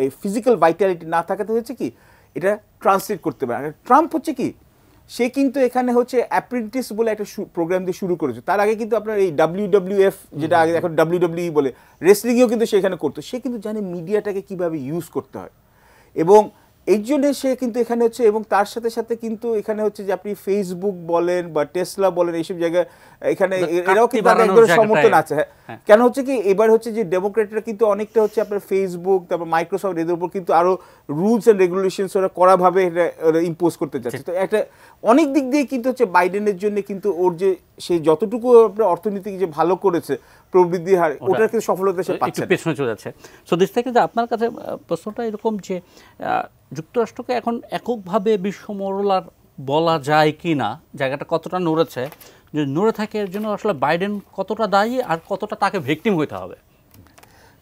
এই ফিজিক্যাল ভাইটালিটি না থাকাতে হচ্ছে কি, এটা ট্রান্সলেট করতে পারে। ট্রাম্প হচ্ছে কি, সে কিন্তু এখানে হচ্ছে অ্যাপ্রেন্টিস বলে একটা প্রোগ্রাম দিয়ে শুরু করেছে। তার আগে কিন্তু আপনার এই WWF, যেটা আগে এখন WWE বলে, রেসলিংয়েও কিন্তু সেখানে করতো। সে কিন্তু জানে মিডিয়াটাকে কিভাবে ইউজ করতে হয়। এবং এই জন্য সে কিন্তু এখানে হচ্ছে, এবং তার সাথে সাথে কিন্তু এখানে হচ্ছে যে আপনি ফেসবুক বলেন বা টেসলা বলেন, এইসব জায়গায় এখানে এরাও কিন্তু তাদের একদম সমর্থন আছে। কেন হচ্ছে কি এবার হচ্ছে যে ডেমোক্রেটরা কিন্তু অনেকটা হচ্ছে আপনার ফেসবুক, তারপর মাইক্রোসফট, এদের উপর কিন্তু আরো রুলস এন্ড রেগুলেশনস ওরা কড়াভাবে ইম্পোজ করতে যাচ্ছে। তো একটা অনেক দিক দিয়ে কিন্তু হচ্ছে বাইডেনের জন্য কিন্তু ওর যে সে যতটুকু আপনার অর্থনীতি যে ভালো করেছে প্রবৃদ্ধির হার, ওটার কিন্তু সফলতা সে পাচ্ছে না, পেছনে চলে যাচ্ছে। সো দিস থেকে যে আপনার কাছে প্রশ্নটা এরকম যে যুক্তরাষ্ট্রকে এখন এককভাবে বিশ্ব মরলার বলা যায় কি না, জায়গাটা কতটা নড়েছে, যদি নড়ে থাকে এর জন্য আসলে বাইডেন কতটা দায়ী আর কতটা তাকে ভিকটিম হইতে হবে?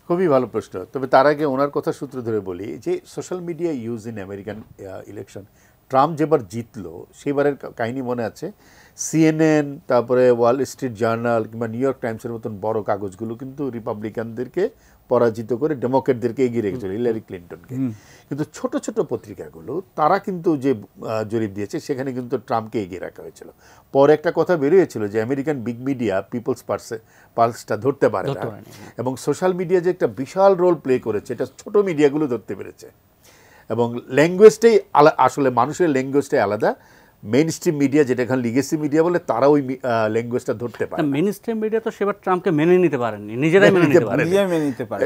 খুবই ভালো প্রশ্ন। তবে তার আগে ওনার কথা সূত্র ধরে বলি যে social media use in American election, Trump যেবার জিতলো সেবারের কাহিনী মনে আছে। সিএনএন, তারপরে ওয়াল স্ট্রিট জার্নাল কিংবা নিউ ইয়র্ক টাইমসের মতন বড় কাগজগুলো কিন্তু রিপাবলিকানদেরকে পরাজিত করে ডেমোক্রেটদেরকে এগিয়ে রেখেছিল, হিলারি ক্লিন্টনকে। কিন্তু ছোট ছোট পত্রিকাগুলো তারা কিন্তু যে জরিপ দিয়েছে সেখানে কিন্তু ট্রাম্পকে এগিয়ে রাখা হয়েছিল। পরে একটা কথা বেরিয়েছিল যে আমেরিকান বিগ মিডিয়া পিপলস পালসটা ধরতে পারে না, এবং সোশ্যাল মিডিয়া যে একটা বিশাল রোল প্লে করেছে এটা ছোট মিডিয়াগুলো ধরতে পেরেছে। এবং ল্যাঙ্গুয়েজটাই আসলে মানুষের ল্যাঙ্গুয়েজটাই আলাদা। মেইন স্ট্রিম মিডিয়া, যেটা এখন লিগেসি মিডিয়া বলে, তারা ওই ল্যাঙ্গুয়েজটা ধরতে পারে। মেইন স্ট্রিম মিডিয়া তো সেবার ট্রাম্পকে মেনে নিতে পারেননি, নিজেরাই মেনে নিতে পারে।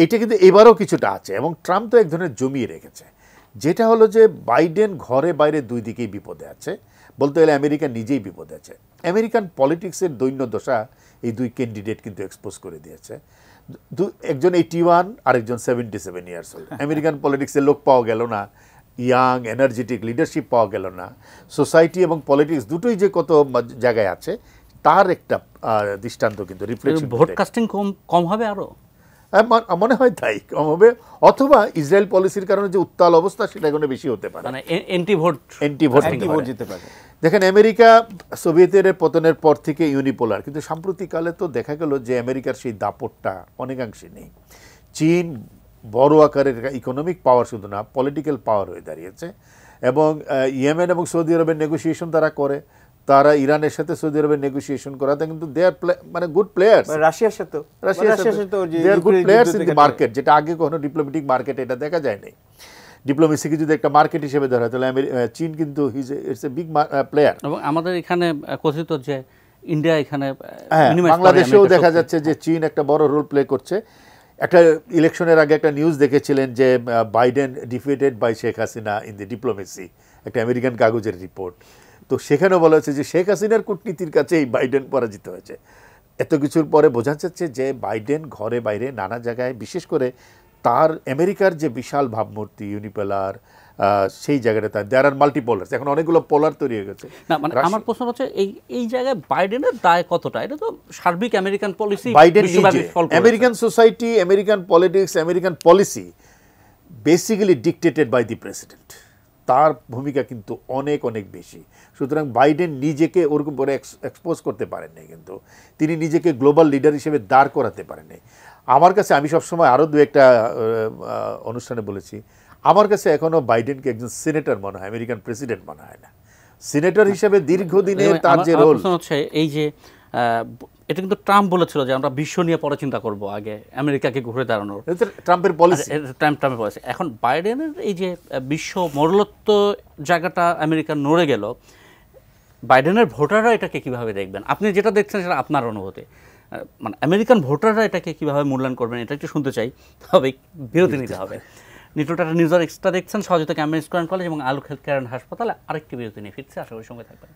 এটা কিন্তু এবারও কিছুটা আছে, এবং ট্রাম্প তো এক ধরনের জমিয়ে রেখেছে, যেটা হলো যে বাইডেন ঘরে বাইরে দুই দিকেই বিপদে আছে। বলতে গেলে আমেরিকা নিজেই বিপদে আছে। আমেরিকান পলিটিক্সের দৈন্য দশা এই দুই ক্যান্ডিডেট কিন্তু এক্সপোজ করে দিয়েছে। একজন 81 আর একজন 77 ইয়ার্স ওল্ড। আমেরিকান পলিটিক্সে লোক পাওয়া গেল না, ইয়াং এনার্জেটিক লিডারশিপ পাওয়া গেল না। সোসাইটি এবং পলিটিক্স দুটোই যে কত জায়গায় আছে তার একটা দৃষ্টান্ত কিন্তু রিফ্লেকশন। ভোট কাস্টিং কম হবে আরো, মনে হয় তাই কম হবে, অথবা ইসরায়েল পলিসির কারণে যে উত্তাল অবস্থা সেটা এখানে বেশি হতে পারে, মানে এন্টি ভোট যেতে পারে। দেখেন আমেরিকা সোভিয়েতের পতনের পর থেকে ইউনিপোলার, কিন্তু সাম্প্রতিককালে তো দেখা গেল যে আমেরিকার সেই দাপটটা অনেকাংশে নেই। চীন বড় আকারের ইকোনমিক পাওয়ার শুধু না, পলিটিক্যাল পাওয়ার হয়ে দাঁড়িয়েছে। এবং ইয়েমেন এবং সৌদি আরবের নেগোসিয়েশন তারা করে, তারা ইরানের সাথে সৌদি আরবের নেগোসিয়েশন করাতে কিন্তু দে আর মানে গুড প্লেয়ার্স। রাশিয়ার সাথে they are good players in the market, যেটা আগে কখনো ডিপ্লোম্যাটিক মার্কেট এটা দেখা যায় নাই। ডিপ্লোমেসিকে যদি একটা মার্কেট হিসেবে ধরা হয় তাহলে চীন কিন্তু ইটস এ বিগ প্লেয়ার। এবং আমাদের এখানে কথিত যে ইন্ডিয়া এখানে, বাংলাদেশেও দেখা যাচ্ছে যে চীন একটা বড় রোল প্লে করছে। একটা ইলেকশনের আগে একটা নিউজ দেখেছিলেন যে Biden defeated by Sheikh Hasina in the diplomacy, একটা আমেরিকান কাগজের রিপোর্ট। তো সেখানেও বলা হচ্ছে যে শেখ হাসিনার কূটনীতির কাছেই বাইডেন পরাজিত হয়েছে। এত কিছুর পরে বোঝা যাচ্ছে যে বাইডেন ঘরে বাইরে নানা জায়গায়, বিশেষ করে তার আমেরিকার যে বিশাল ভাবমূর্তি ইউনিপোলার, সেই জায়গাটা তার দেয়ার আর মাল্টিপোলার, এখন অনেকগুলো পোলার তৈরি হয়ে গেছে। না মানে আমার প্রশ্ন হচ্ছে এই জায়গায় বাইডেনের দায় কতটা? এটা তো সার্বিক আমেরিকান পলিসি, বাইডেন নিজে, American society, American politics, American policy basically dictated by the president. তার ভূমিকা কিন্তু অনেক অনেক বেশি। সুতরাং বাইডেন নিজেকে ওরকম করে এক্সপোজ করতে পারেন নাই, কিন্তু তিনি নিজেকে গ্লোবাল লিডার হিসেবে দাঁড় করাতে পারেন নাই। আমার কাছে, আমি সবসময় আরও দু একটা অনুষ্ঠানে বলেছি, আমার কাছে এখনও বাইডেনকে একজন সিনেটর মনে হয়, আমেরিকান প্রেসিডেন্ট মনে হয় না। সিনেটর হিসেবে দীর্ঘদিনের তার যে রোল হচ্ছে, এই যে এটা কিন্তু ট্রাম্প বলেছিল যে আমরা বিশ্ব নিয়ে পরে চিন্তা করব, আগে আমেরিকাকে ঘুরে দাঁড়ানোর, ট্রাম্পের পলিসি। ট্রাম্পের পলিসি। এখন বাইডেনের এই যে বিশ্ব মরলত্ব জায়গাটা আমেরিকা নড়ে গেল, বাইডেনের ভোটাররা এটাকে কিভাবে দেখবেন? আপনি যেটা দেখছেন সেটা আপনার অনুভূতি, মানে আমেরিকান ভোটাররা এটাকে কিভাবে মূল্যায়ন করবেন এটা একটু শুনতে চাই। তবে বিরতি নিতে হবে। নিউট্রাল টাটা নিউজ আর এক্সট্রা দেখছেন সহযোগিতা ক্যাম্বেন স্কয়ার কলেজ এবং আলোক হেলথ কেয়ার অ্যান্ড হাসপাতালে। আরেকটি বিরতি নিয়ে ফিরছে, আশা করি সঙ্গে থাকবেন।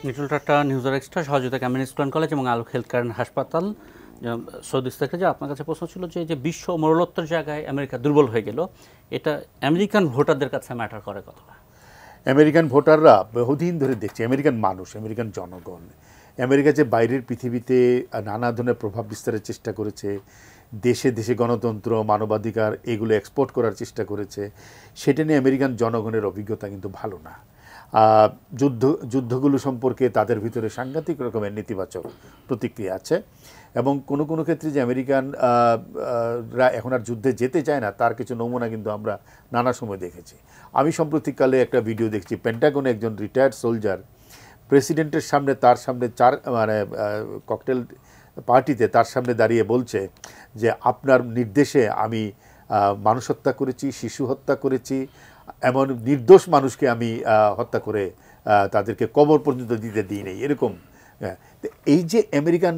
নিউট্রাল টাটা নিউজ আর এক্সট্রা সহযোগিতা ক্যাম্বেন স্কয়ার কলেজ এবং আলোক হেলথ কেয়ার অ্যান্ড হাসপাতাল। সৌদি থেকে যে আপনার কাছে প্রশ্ন ছিল যে বিশ্ব মরলত্বের জায়গায় আমেরিকা দুর্বল হয়ে গেল, এটা আমেরিকান ভোটারদের কাছে ম্যাটার করে কতটা? আমেরিকান ভোটাররা বহুদিন ধরে দেখছে, আমেরিকান মানুষ, আমেরিকান জনগণ আমেরিকা যে বাইরের পৃথিবীতে নানা ধরনের প্রভাব বিস্তারের চেষ্টা করেছে, দেশে দেশে গণতন্ত্র, মানবাধিকার এগুলো এক্সপোর্ট করার চেষ্টা করেছে, সেটা নিয়ে আমেরিকান জনগণের অভিজ্ঞতা কিন্তু ভালো না। যুদ্ধগুলো সম্পর্কে তাদের ভিতরে সাংঘাতিক রকমের নেতিবাচক প্রতিক্রিয়া আছে। এবং কোনো কোনো ক্ষেত্রে যে আমেরিকানরা এখন আর যুদ্ধে যেতে চায় না তার কিছু নমুনা কিন্তু আমরা নানা সময় দেখেছি। আমি সাম্প্রতিককালে একটা ভিডিও দেখছি, পেন্টাগনে একজন রিটায়ার্ড সোলজার প্রেসিডেন্টের সামনে তার সামনে ককটেল পার্টিতে তার সামনে দাঁড়িয়ে বলছে যে আপনার নির্দেশে আমি মানুষ হত্যা করেছি, শিশু হত্যা করেছি, এমন নির্দোষ মানুষকে আমি হত্যা করে তাদেরকে কবর পর্যন্ত দিতে দিই নেই, এরকম। এই যে আমেরিকান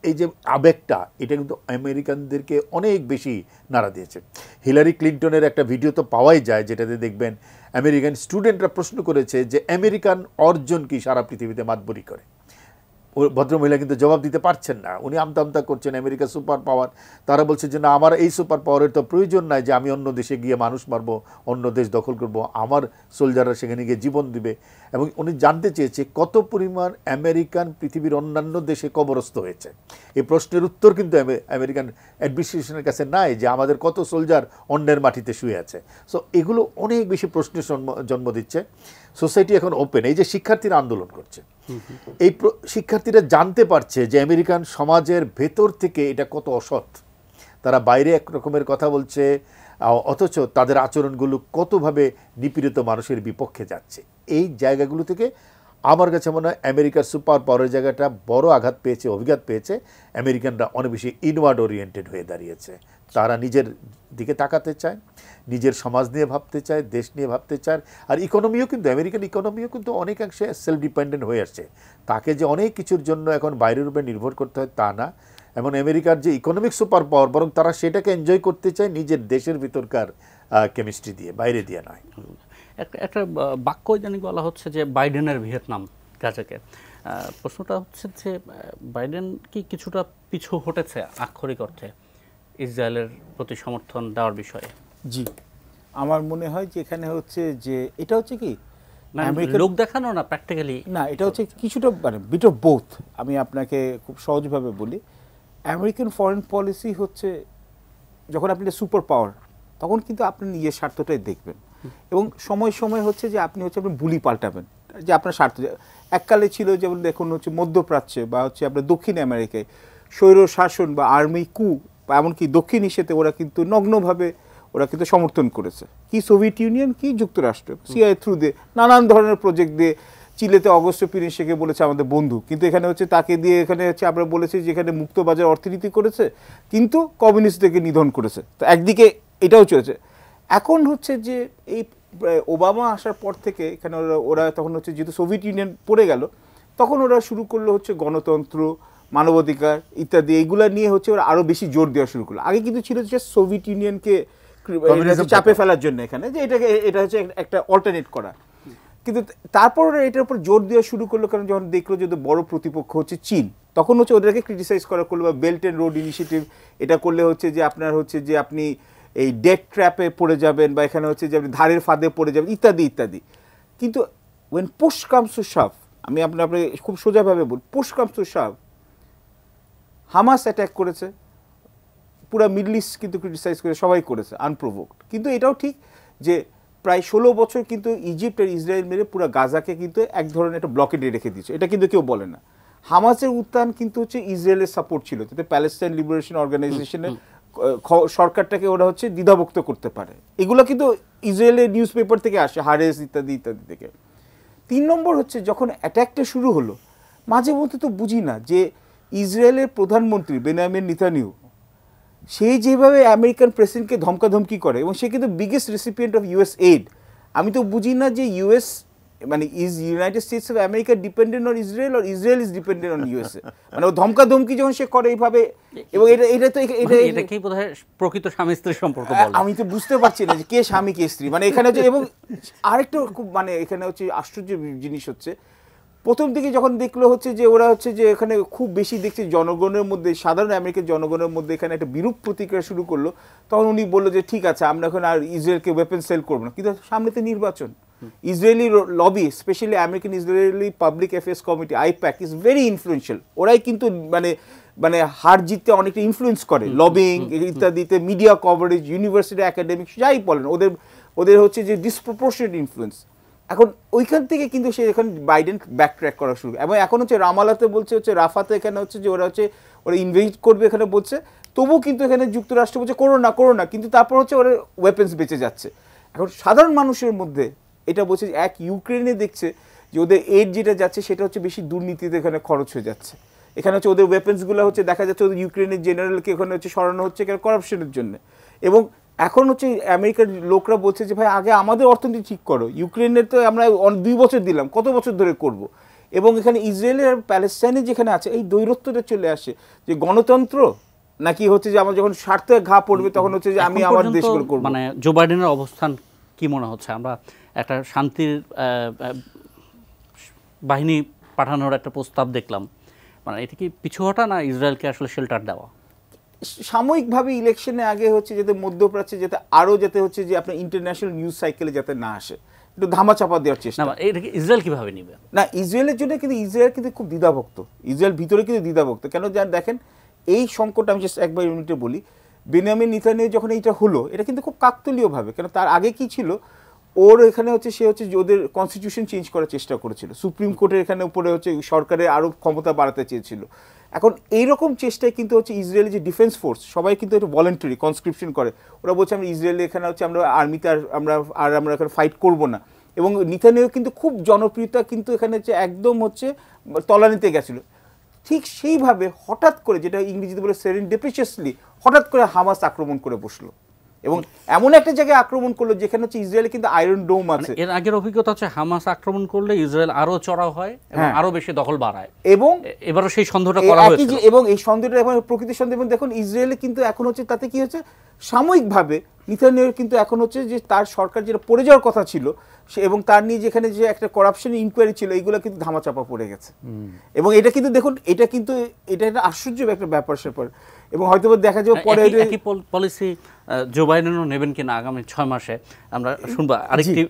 এই যে আবেগটা, এটা কিন্তু আমেরিকানদেরকে অনেক বেশি নাড়া দিয়েছে। হিলারি ক্লিন্টনের একটা ভিডিও তো পাওয়াই যায়, যেটাতে দেখবেন আমেরিকান স্টুডেন্টরা প্রশ্ন করেছে যে আমেরিকান অর্জন কি সারা পৃথিবীতে মাতবরি করে। ভদ্রমহিলা কিন্তু জবাব দিতে পারছেন না, উনি আমতা আমতা করছেন আমেরিকা সুপার পাওয়ার। তারা বলছে যে না, আমার এই সুপার পাওয়ারের তো প্রয়োজন নাই যে আমি অন্য দেশে গিয়ে মানুষ মারবো, অন্য দেশ দখল করব, আমার সোলজাররা সেখানে গিয়ে জীবন দিবে। এবং উনি জানতে চেয়েছে কত পরিমাণ আমেরিকান পৃথিবীর অন্যান্য দেশে কবরস্থ হয়েছে। এই প্রশ্নের উত্তর কিন্তু আমেরিকান অ্যাডমিনিস্ট্রেশনের কাছে নাই, যে আমাদের কত সোলজার অন্যের মাটিতে শুয়ে আছে। সো এগুলো অনেক বেশি প্রশ্নের জন্ম দিচ্ছে। সোসাইটি এখন ওপেন, এই যে শিক্ষার্থীরা আন্দোলন করছে, এই শিক্ষার্থীরা জানতে পারছে যে আমেরিকান সমাজের ভেতর থেকে এটা কত অসৎ। তারা বাইরে এক রকমের কথা বলছে, অথচ তাদের আচরণগুলো কতভাবে নিপীড়িত মানুষের বিপক্ষে যাচ্ছে। এই জায়গাগুলো থেকে আমার কাছে মনে হয় আমেরিকার সুপার পাওয়ারের জায়গাটা বড় আঘাত পেয়েছে, অভিঘাত পেয়েছে। আমেরিকানরা অনেক বেশি ইনওয়ার্ড ওরিয়েন্টেড হয়ে দাঁড়িয়েছে। তারা নিজের দিকে তাকাতে চায়, নিজের সমাজ নিয়ে ভাবতে চায়, দেশ নিয়ে ভাবতে চায়। আর ইকোনমিও কিন্তু, আমেরিকান ইকোনমিও কিন্তু অনেকাংশে সেলফ ডিপেন্ডেন্ট হয়ে আসছে। তাকে যে অনেক কিছুর জন্য এখন বাইরের উপরে নির্ভর করতে হয় তা না। এমন আমেরিকার যে ইকোনমিক সুপার পাওয়ার, বরং তারা সেটাকে এনজয় করতে চায় নিজের দেশের ভিতরকার কেমিস্ট্রি দিয়ে, বাইরে দিয়ে নয়। একটা বাক্য জানি বলা হচ্ছে যে বাইডেনের ভিয়েতনাম গাজাকে। প্রশ্নটা হচ্ছে যে বাইডেন কি কিছুটা পিছু হটেছে আক্ষরিক অর্থে ইসরায়েলের প্রতি সমর্থন দেওয়ার বিষয়ে? জি, আমার মনে হয় যে এখানে হচ্ছে যে এটা হচ্ছে কি লোক দেখানো না, প্র্যাকটিক্যালি না, এটা হচ্ছে কিছুটা মানে বিট অফ বোথ। আমি আপনাকে খুব সহজভাবে বলি, আমেরিকান ফরেন পলিসি হচ্ছে যখন আপনি সুপার পাওয়ার, তখন কিন্তু আপনি নিজের স্বার্থটাই দেখবেন, এবং সময় সময় হচ্ছে যে আপনি হচ্ছে আপনি বুলি পাল্টাবেন যে আপনার স্বার্থ। এককালে ছিল যেমন দেখুন হচ্ছে মধ্যপ্রাচ্যে বা হচ্ছে আপনার দক্ষিণ আমেরিকায় স্বৈর শাসন বা আর্মি কু, বা এমনকি দক্ষিণ এশিয়াতে ওরা কিন্তু নগ্নভাবে ওরা কিন্তু সমর্থন করেছে, কি সোভিয়েত ইউনিয়ন কি যুক্তরাষ্ট্র, সিআই থ্রু দিয়ে নানান ধরনের প্রজেক্ট দিয়ে। চিলেতে অগস্ট পিনোশেটকে বলেছে আমাদের বন্ধু, কিন্তু এখানে হচ্ছে তাকে দিয়ে এখানে হচ্ছে আমরা বলেছি যে এখানে মুক্তবাজার অর্থনীতি করেছে, কিন্তু কমিউনিস্টদেরকে নিধন করেছে। তো একদিকে এটাও চলেছে। এখন হচ্ছে যে এই ওবামা আসার পর থেকে এখানে ওরা তখন হচ্ছে যেহেতু সোভিয়েত ইউনিয়ন পড়ে গেল, তখন ওরা শুরু করলো হচ্ছে গণতন্ত্র, মানবাধিকার ইত্যাদি, এইগুলা নিয়ে হচ্ছে ওরা আরও বেশি জোর দেওয়া শুরু করলো। আগে কিন্তু ছিল যে সোভিয়েত ইউনিয়নকে চাপে ফেলার জন্য এখানে, যে এটা হচ্ছে একটা অল্টারনেট করা, কিন্তু তারপর ওরা এটার উপর জোর দেওয়া শুরু করলো। কারণ যখন দেখলো যে বড় প্রতিপক্ষ হচ্ছে চীন, তখন হচ্ছে ওদেরকে ক্রিটিসাইজ করা করলো, বা বেল্ট অ্যান্ড রোড ইনিশিয়েটিভ এটা করলে হচ্ছে যে আপনার হচ্ছে যে আপনি এই ডেট ট্র্যাপে পড়ে যাবেন, বা এখানে হচ্ছে যে আপনি ধারের ফাঁদে পড়ে যাবেন ইত্যাদি ইত্যাদি। কিন্তু when push comes to shove, আমি আপনাকে খুব সোজাভাবে বলি, push comes to shove, Hamas attack করেছে, পুরো মিডল ইস্ট কিন্তু ক্রিটিসাইজ করে সবাই করেছে আনপ্রোভোকড। কিন্তু এটাও ঠিক যে প্রায় 16 বছর কিন্তু ইজিপ্ট আর ইসরায়েল মিলে পুরো গাজাকে কিন্তু এক ধরনের একটা ব্লকেডে রেখে দিচ্ছে, এটা কিন্তু কেউ বলে না। হামাসের উত্থান কিন্তু হচ্ছে ইসরায়েলের সাপোর্ট ছিল, যাতে প্যালেস্টাইন লিবারেশন অর্গানাইজেশনের সরকারটাকে ওরা হচ্ছে দ্বিধাভুক্ত করতে পারে। এগুলো কিন্তু ইসরায়েলের নিউজ পেপার থেকে আসে, হারেস ইত্যাদি ইত্যাদি থেকে। 3 নম্বর হচ্ছে যখন অ্যাট্যাকটা শুরু হলো, মাঝে মধ্যে তো বুঝি না যে ইসরায়েলের প্রধানমন্ত্রী বেনিয়ামিন নেতানিয়াহু সেই যেভাবে আমেরিকান প্রেসিডেন্টকে ধমকাধমকি করে, এবং সে কিন্তু biggest recipient of US aid. আমি তো বুঝি না যে ইউএস মানে is United States of America dependent on Israel, আর Israel is dependent on USA. মানে ও ধমকাধমকি যখন সে করে এইভাবে, এবং এটা কি বোধহয় প্রকৃত স্বামী স্ত্রীর সম্পর্ক, আমি তো বুঝতে পারছি না যে কে স্বামী কে স্ত্রী। মানে এখানে হচ্ছে, এবং আরেকটা খুব মানে এখানে হচ্ছে আশ্চর্য জিনিস হচ্ছে, প্রথম দিকে যখন দেখলো হচ্ছে যে ওরা হচ্ছে যে এখানে খুব বেশি দেখছে জনগণের মধ্যে, সাধারণ আমেরিকান জনগণের মধ্যে এখানে একটা বিরূপ প্রতিক্রিয়া শুরু করলো, তখন উনি বললো যে ঠিক আছে আমরা এখন আর ইসরায়েলকে ওয়েপন সেল করবো না। কিন্তু সামনে তো নির্বাচন, Israeli lobby, specially American Israeli public affairs committee I-PAC is very influential. ওরাই কিন্তু মানে মানে হার জিততে অনেকটা ইনফ্লুয়েন্স করে, লবিং ইত্যাদিতে, মিডিয়া কভারেজ, ইউনিভার্সিটি একাডেমিক্স যাই বলেন, ওদের হচ্ছে যে ডিসপ্রপোর্শনেট ইনফ্লুয়েন্স। এখন ওইখান থেকে কিন্তু সে এখন বাইডেন ব্যাক ট্র্যাক করা শুরু, এবং এখন হচ্ছে রামালাতে বলছে হচ্ছে রাফাতে এখানে হচ্ছে যে ওরা হচ্ছে ওরা ইনভেস্ট করবে এখানে বলছে, তবু কিন্তু এখানে যুক্তরাষ্ট্র বলছে করো না, কিন্তু তারপর হচ্ছে ওরা ওয়েপেন্স বেঁচে যাচ্ছে। এখন সাধারণ মানুষের মধ্যে এটা বলছে যে এক ইউক্রেনে দেখছে যে ওদের এড যেটা যাচ্ছে সেটা হচ্ছে বেশি দুর্নীতিতে এখানে খরচ হয়ে যাচ্ছে। এখানে হচ্ছে ওদের ওয়েপেন্সগুলো হচ্ছে দেখা যাচ্ছে ওদের ইউক্রেনের জেনারেলকে এখানে হচ্ছে সরানো হচ্ছে এখানে করাপশনের জন্য। এবং এখন হচ্ছে আমেরিকার লোকরা বলছে যে ভাই আগে আমাদের অর্থনীতি ঠিক করো, ইউক্রেনের তো আমরা 2 বছর দিলাম, কত বছর ধরে করব। এবং এখানে ইসরায়েল আর প্যালেস্টাইনে যেখানে আছে এই দ্বৈরথটা চলে আসে যে গণতন্ত্র নাকি হচ্ছে যে আমার যখন স্বার্থে ঘা পড়বে তখন হচ্ছে যে আমি আমার দেশ করব। মানে জো বাইডেনের অবস্থান কি মনে হচ্ছে? আমরা একটা শান্তির বাহিনী পাঠানোর একটা প্রস্তাব দেখলাম, মানে এটা কি পিছু হটা না ইসরায়েলকে আসলে শেল্টার দেওয়া? সাময়িকভাবে ইলেকশনের আগে হচ্ছে যাতে মধ্যপ্রাচ্যে যাতে আরও যাতে হচ্ছে যে আপনার ইন্টারন্যাশনাল নিউজ সাইকেলে যাতে না আসে, একটু ধামাচাপা দেওয়ার চেষ্টা। না এটা কি ইসরায়েল কিভাবে নিবে? না ইসরায়েলের জন্য কিন্তু ইসরায়েল কিন্তু খুব দ্বিধাভক্ত, ইসরায়েল ভিতরে কিন্তু দ্বিধাভক্ত। কেন দেখেন এই সংকট আমি জাস্ট একবার ইউনিটে বলি, বেনিয়ামিন নেতানিয়াহু যখন এইটা হলো এটা কিন্তু খুব কাকতালীয়ভাবে, কেন তার আগে কি ছিল ওর এখানে হচ্ছে সে হচ্ছে ওদের কনস্টিটিউশন চেঞ্জ করার চেষ্টা করেছিল, সুপ্রিম কোর্টের এখানে উপরে হচ্ছে সরকারের আরও ক্ষমতা বাড়াতে চেয়েছিল। এখন এইরকম চেষ্টায় কিন্তু হচ্ছে ইসরায়েলের যে ডিফেন্স ফোর্স সবাই কিন্তু একটু ভলেন্টারি কনস্ক্রিপশন করে, ওরা বলছে আমরা ইসরায়েলে এখানে হচ্ছে আমরা আর্মিতে আমরা এখানে ফাইট করব না। এবং নেতানিয়াহু কিন্তু খুব জনপ্রিয়তা কিন্তু এখানে হচ্ছে একদম হচ্ছে তলানিতে গেছিলো। ঠিক সেইভাবে হঠাৎ করে যেটা ইংরেজিতে বলে সেরেন্ডিপিটাসলি হঠাৎ করে হামাস আক্রমণ করে বসলো এবং এমন একটা জায়গায় আক্রমণ করলো যেখানে হচ্ছে ইসরায়েলে কিন্তু আয়রন ডোম আছে। এর আগের অভিজ্ঞতা হচ্ছে হামাস আক্রমণ করলে ইসরায়েল আরো চড়াও হয় এবং আরো বেশি দখল বাড়ায়, এবং এবারও সেই সন্দেহটা করা হয়েছে। এবং এই সন্দেহটা এখন প্রকৃতির সন্দেহ। দেখুন ইসরায়েলে কিন্তু এখন হচ্ছে তাতে কি হচ্ছে সাময়িকভাবে নেতানিয়াহু কিন্তু এখন হচ্ছে যে তার সরকার যেটা পড়ে যাওয়ার কথা ছিল সে এবং তার নিয়ে যেখানে যে একটা করাপশন ইনকোয়ারি ছিল এইগুলো কিন্তু ধামাচাপা পড়ে গেছে। এবং এটা কিন্তু দেখুন এটা একটা আশ্চর্য একটা ব্যাপার স্যাপার। এবং হয়তো দেখা যাবে পরে একই পলিসি জো বাইডেনও নেবেন কিনা আগামী 6 মাসে আমরা শুনবো। আরেকটি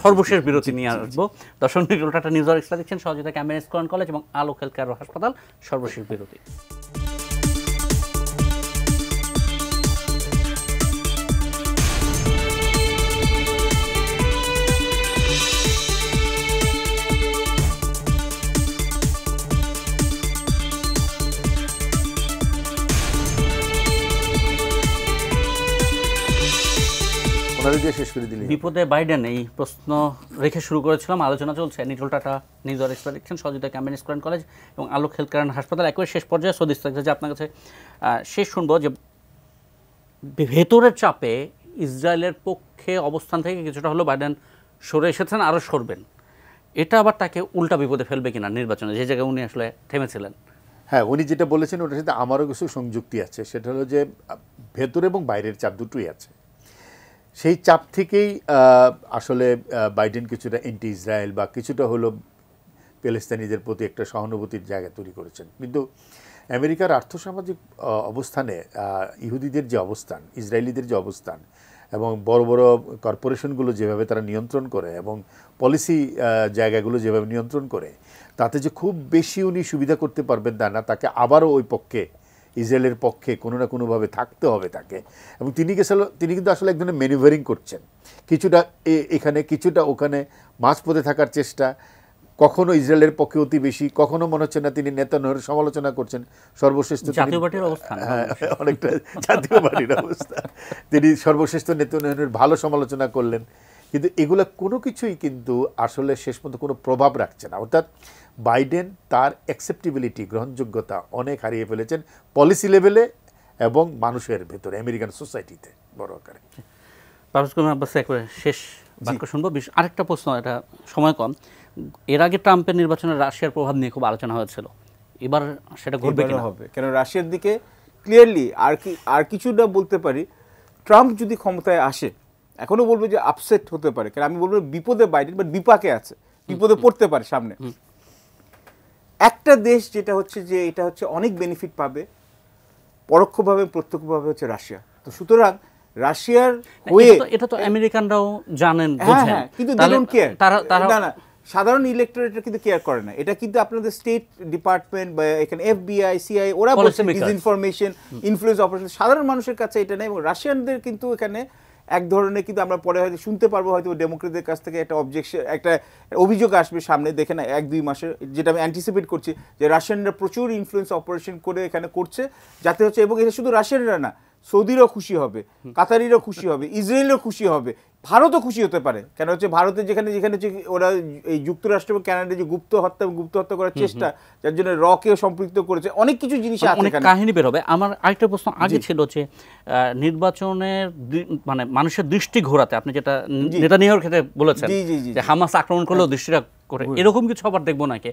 সর্বশেষ বিরতি নিয়ে আসবো। দর্শক নিউজ টাটা নিউজ আর এক্সট্রা দেখছেন, সহযোগিতা ক্যাম্বেন স্কোয়ার কলেজ এবং আলোক হেলথ কেয়ার হাসপাতাল। সর্বশেষ বিরতি। বিপদে বাইডেন, এই প্রশ্ন রেখে শুরু করেছিলাম, আলোচনা চলছে। নিটল টাটা নিউজ আর এক্সট্রা দেখছেন, সহযোগিতা ক্যাম্বেন স্কোয়ার কলেজ এবং আলোক হেলথ কেয়ার হাসপাতাল। একবারে শেষ পর্যায়ে সদিস থাকছে যে আপনার কাছে শেষ শুনবো যে ভেতরের চাপে ইসরায়েলের পক্ষে অবস্থান থেকে কিছুটা হলেও বাইডেন সরে এসেছেন, আরও সরবেন। এটা আবার তাকে উল্টা বিপদে ফেলবে কিনা নির্বাচনে, যে জায়গায় উনি আসলে থেমেছিলেন? হ্যাঁ, উনি যেটা বলেছেন ওটার সাথে আমারও কিছু সংযুক্তি আছে। সেটা হলো যে ভেতরে এবং বাইরের চাপ দুটোই আছে। সেই চাপ থেকেই আসলে বাইডেন কিছুটা এন্টি ইসরায়েল বা কিছুটা হলো প্যালেস্তানিদের প্রতি একটা সহানুভূতির জায়গা তৈরি করেছেন। কিন্তু আমেরিকার আর্থসামাজিক অবস্থানে ইহুদিদের যে অবস্থান, ইসরায়েলিদের যে অবস্থান এবং বড় বড় কর্পোরেশনগুলো যেভাবে তারা নিয়ন্ত্রণ করে এবং পলিসি জায়গাগুলো যেভাবে নিয়ন্ত্রণ করে, তাতে যে খুব বেশি উনি সুবিধা করতে পারবেন তা না। তাকে আবারও ওই পক্ষে, ইসরায়েলের পক্ষে কোনো না কোনোভাবে থাকতে হবে তাকে। এবং তিনি কিন্তু আসলে এক ধরনের ম্যানুভারিং করছেন, কিছুটা এখানে কিছুটা ওখানে, মাঝপথে থাকার চেষ্টা। কখনো ইসরায়েলের পক্ষে অতি বেশি, কখনো মনে হচ্ছে না তিনি নেতানিয়াহুর সমালোচনা করছেন। সর্বশেষ জাতীয় পার্টির অবস্থা, অনেকটা জাতীয় পার্টির অবস্থা। তিনি সর্বশেষ তো নেতানিয়াহুর ভালো সমালোচনা করলেন, কিন্তু এগুলো কোনো কিছুই কিন্তু আসলে শেষ পর্যন্ত কোনো প্রভাব রাখছে না। অর্থাৎ বাইডেন তার অ্যাকসেপ্টেবিলিটি, গ্রহণযোগ্যতা অনেক হারিয়ে ফেলেছেন পলিসি লেভেলে এবং মানুষের ভেতরে, আমেরিকান সোসাইটিতে বড় আকারে। একবারে শেষ বাক্য শুনবো। আরেকটা প্রশ্ন, এটা সময় কম। এর আগে ট্রাম্পের নির্বাচনে রাশিয়ার প্রভাব নিয়ে খুব আলোচনা হয়েছিল, এবার সেটা ঘটবে কিনা? হবে, কেন রাশিয়ার দিকে ক্লিয়ারলি আর কিছুটা বলতে পারি, ট্রাম্প যদি ক্ষমতায় আসে এখনো বলবো যে আপসেট হতে পারে। কারণ আমি বলবো বিপদে বাইডেন বা বিপাকে আছে, বিপদে পড়তে পারে সামনে। একটা দেশ যেটা হচ্ছে যে এটা হচ্ছে অনেক বেনিফিট পাবে পরোক্ষভাবে প্রত্যক্ষভাবে হচ্ছে রাশিয়া। তো সুতরাং রাশিয়ার হয়ে এটা তো আমেরিকানরাও জানেন, কিন্তু না সাধারণ ইলেক্টোরেট কিন্তু কেয়ার করে না। এটা কিন্তু আপনাদের স্টেট ডিপার্টমেন্ট বা এখানে FBI, CIA ওরা বলছে ডিসইনফরমেশন, ইনফ্লুয়েন্স অপারেশন, সাধারণ মানুষের কাছে এটা নেই। এবং রাশিয়ানদের কিন্তু এখানে এক ধরনের কিন্তু আমরা পরে হয়তো শুনতে পারবো, হয়তো ডেমোক্রেটদের কাছ থেকে একটা অবজেকশন, একটা অভিযোগ আসবে সামনে, দেখে না 1-2 মাসের, যেটা আমি অ্যান্টিসিপেট করছি যে রাশিয়ানরা প্রচুর ইনফ্লুয়েন্স অপারেশন করে এখানে করছে, যাতে হচ্ছে, এবং এটা শুধু রাশিয়ানরা না, সৌদিরাও খুশি হবে, কাতারিরও খুশি হবে, ইসরায়েলও খুশি হবে, ভারতও খুশি হতে পারে। কেন হচ্ছে ভারতের যেখানে হচ্ছে ওরা এই যুক্তরাষ্ট্র এবং কানাডা যে গুপ্ত হত্যা করার চেষ্টা, যার জন্য রকেও সম্পৃক্ত করেছে, অনেক কিছু জিনিস আছে, অনেক কাহিনী বের হবে। আমার আরেকটা প্রশ্ন আগে ছিল যে নির্বাচনের মানে মানুষের দৃষ্টি ঘোরাতে, আপনি যেটা নেতানিয়াহুর ক্ষেত্রে বলেছেন যে হামাস আক্রমণ করলেও দৃষ্টিটা করে, এরকম কিছু আবার দেখবো নাকি,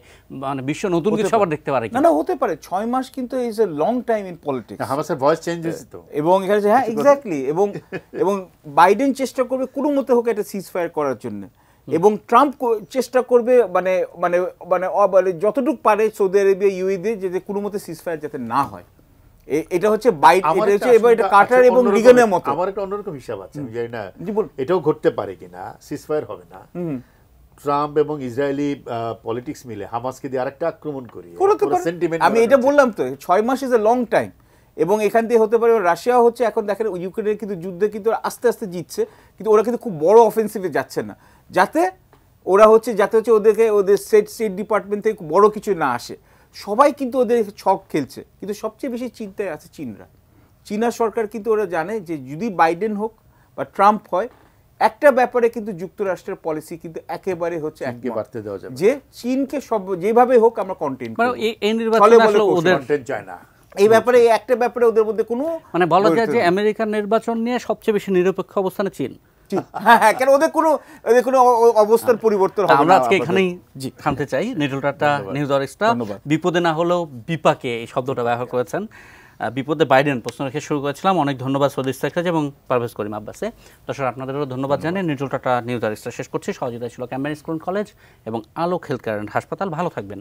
মানে বিশ্ব নতুন কিছু আবার দেখতে পারে? না, হতে পারে। 6 মাস কিন্তু is a long time in politics. হামাসের ভয়েস চেঞ্জ হয়েছে তো, এবং এখানে হ্যাঁ এক্স্যাক্টলি, এবং বাইডেন চেষ্টা করবে কোনো মতে হোক একটা সিজ ফায়ার করার জন্য, এবং ট্রাম্প চেষ্টা করবে মানে মানে মানে যতটুকু পারে সৌদি আরবিয়া, ইউএই যে কোনো মতে সিজ ফায়ার যাতে না হয়। এটা হচ্ছে এবার এটা কাটার এবং রিগানের মতো। আমার একটা অন্যরকম হিসাব আছে, আমি জানি না এটাও ঘটতে পারে কিনা, সিজ ফায়ার হবে না, ট্রাম্প এবং ইসরায়েলি পলিটিক্স মিলে হামাসকে দিয়ে আরেকটা আক্রমণ করি। আমি এটা বললাম তো, 6 much is a long time, এবং এখান থেকে হতে পারে রাশিয়া হচ্ছে, এখন দেখেন ইউক্রেনের কিন্তু যুদ্ধে কিন্তু আস্তে আস্তে জিতছে, কিন্তু ওরা কিন্তু খুব বড় অফেন্সিভে যাচ্ছে না, যাতে ওদেরকে ওদের স্টেট ডিপার্টমেন্ট থেকে বড় কিছু না আসে। সবাই কিন্তু ওদের ছক খেলছে, কিন্তু সবচেয়ে বেশি চিন্তায় আছে চীনা সরকার। কিন্তু ওরা জানে যে যদি বাইডেন হোক বা ট্রাম্প হয়, একটা ব্যাপারে কিন্তু যুক্তরাষ্ট্রের পলিসি কিন্তু একেবারে হচ্ছে যে চীনকে সব যেভাবে হোক আমরা কন্টেন্ট, এই ব্যাপারে একটা ব্যাপারে ওদের মধ্যে কোনো, মানে বলা যায় যে আমেরিকার নির্বাচন নিয়ে সবচেয়ে বেশি নিরপেক্ষ অবস্থানে চীন। হ্যাঁ, কেন ওদের কোনো অবস্থার পরিবর্তন হবে না। আমরা আজকে এখানেই থামতে চাই। Nitol Tata, news hour extra. বিপদে না হলেও বিপাকে এই শব্দটা ব্যবহার করেছেন। বিপদে বাইডেন প্রশ্ন রেখে শুরু করেছিলাম। অনেক ধন্যবাদ সৌদি ইস্তেকরাজ এবং পারভেজ করিম আব্বাসে। দর্শক আপনাদেরও ধন্যবাদ জানিয়ে Nitol Tata news hour extra শেষ করছি। সহযোগিতা ছিল ক্যাম্বেন স্কুল কলেজ এবং আলোক হেলথ কেয়ার অ্যান্ড হাসপাতাল। ভালো থাকবেন।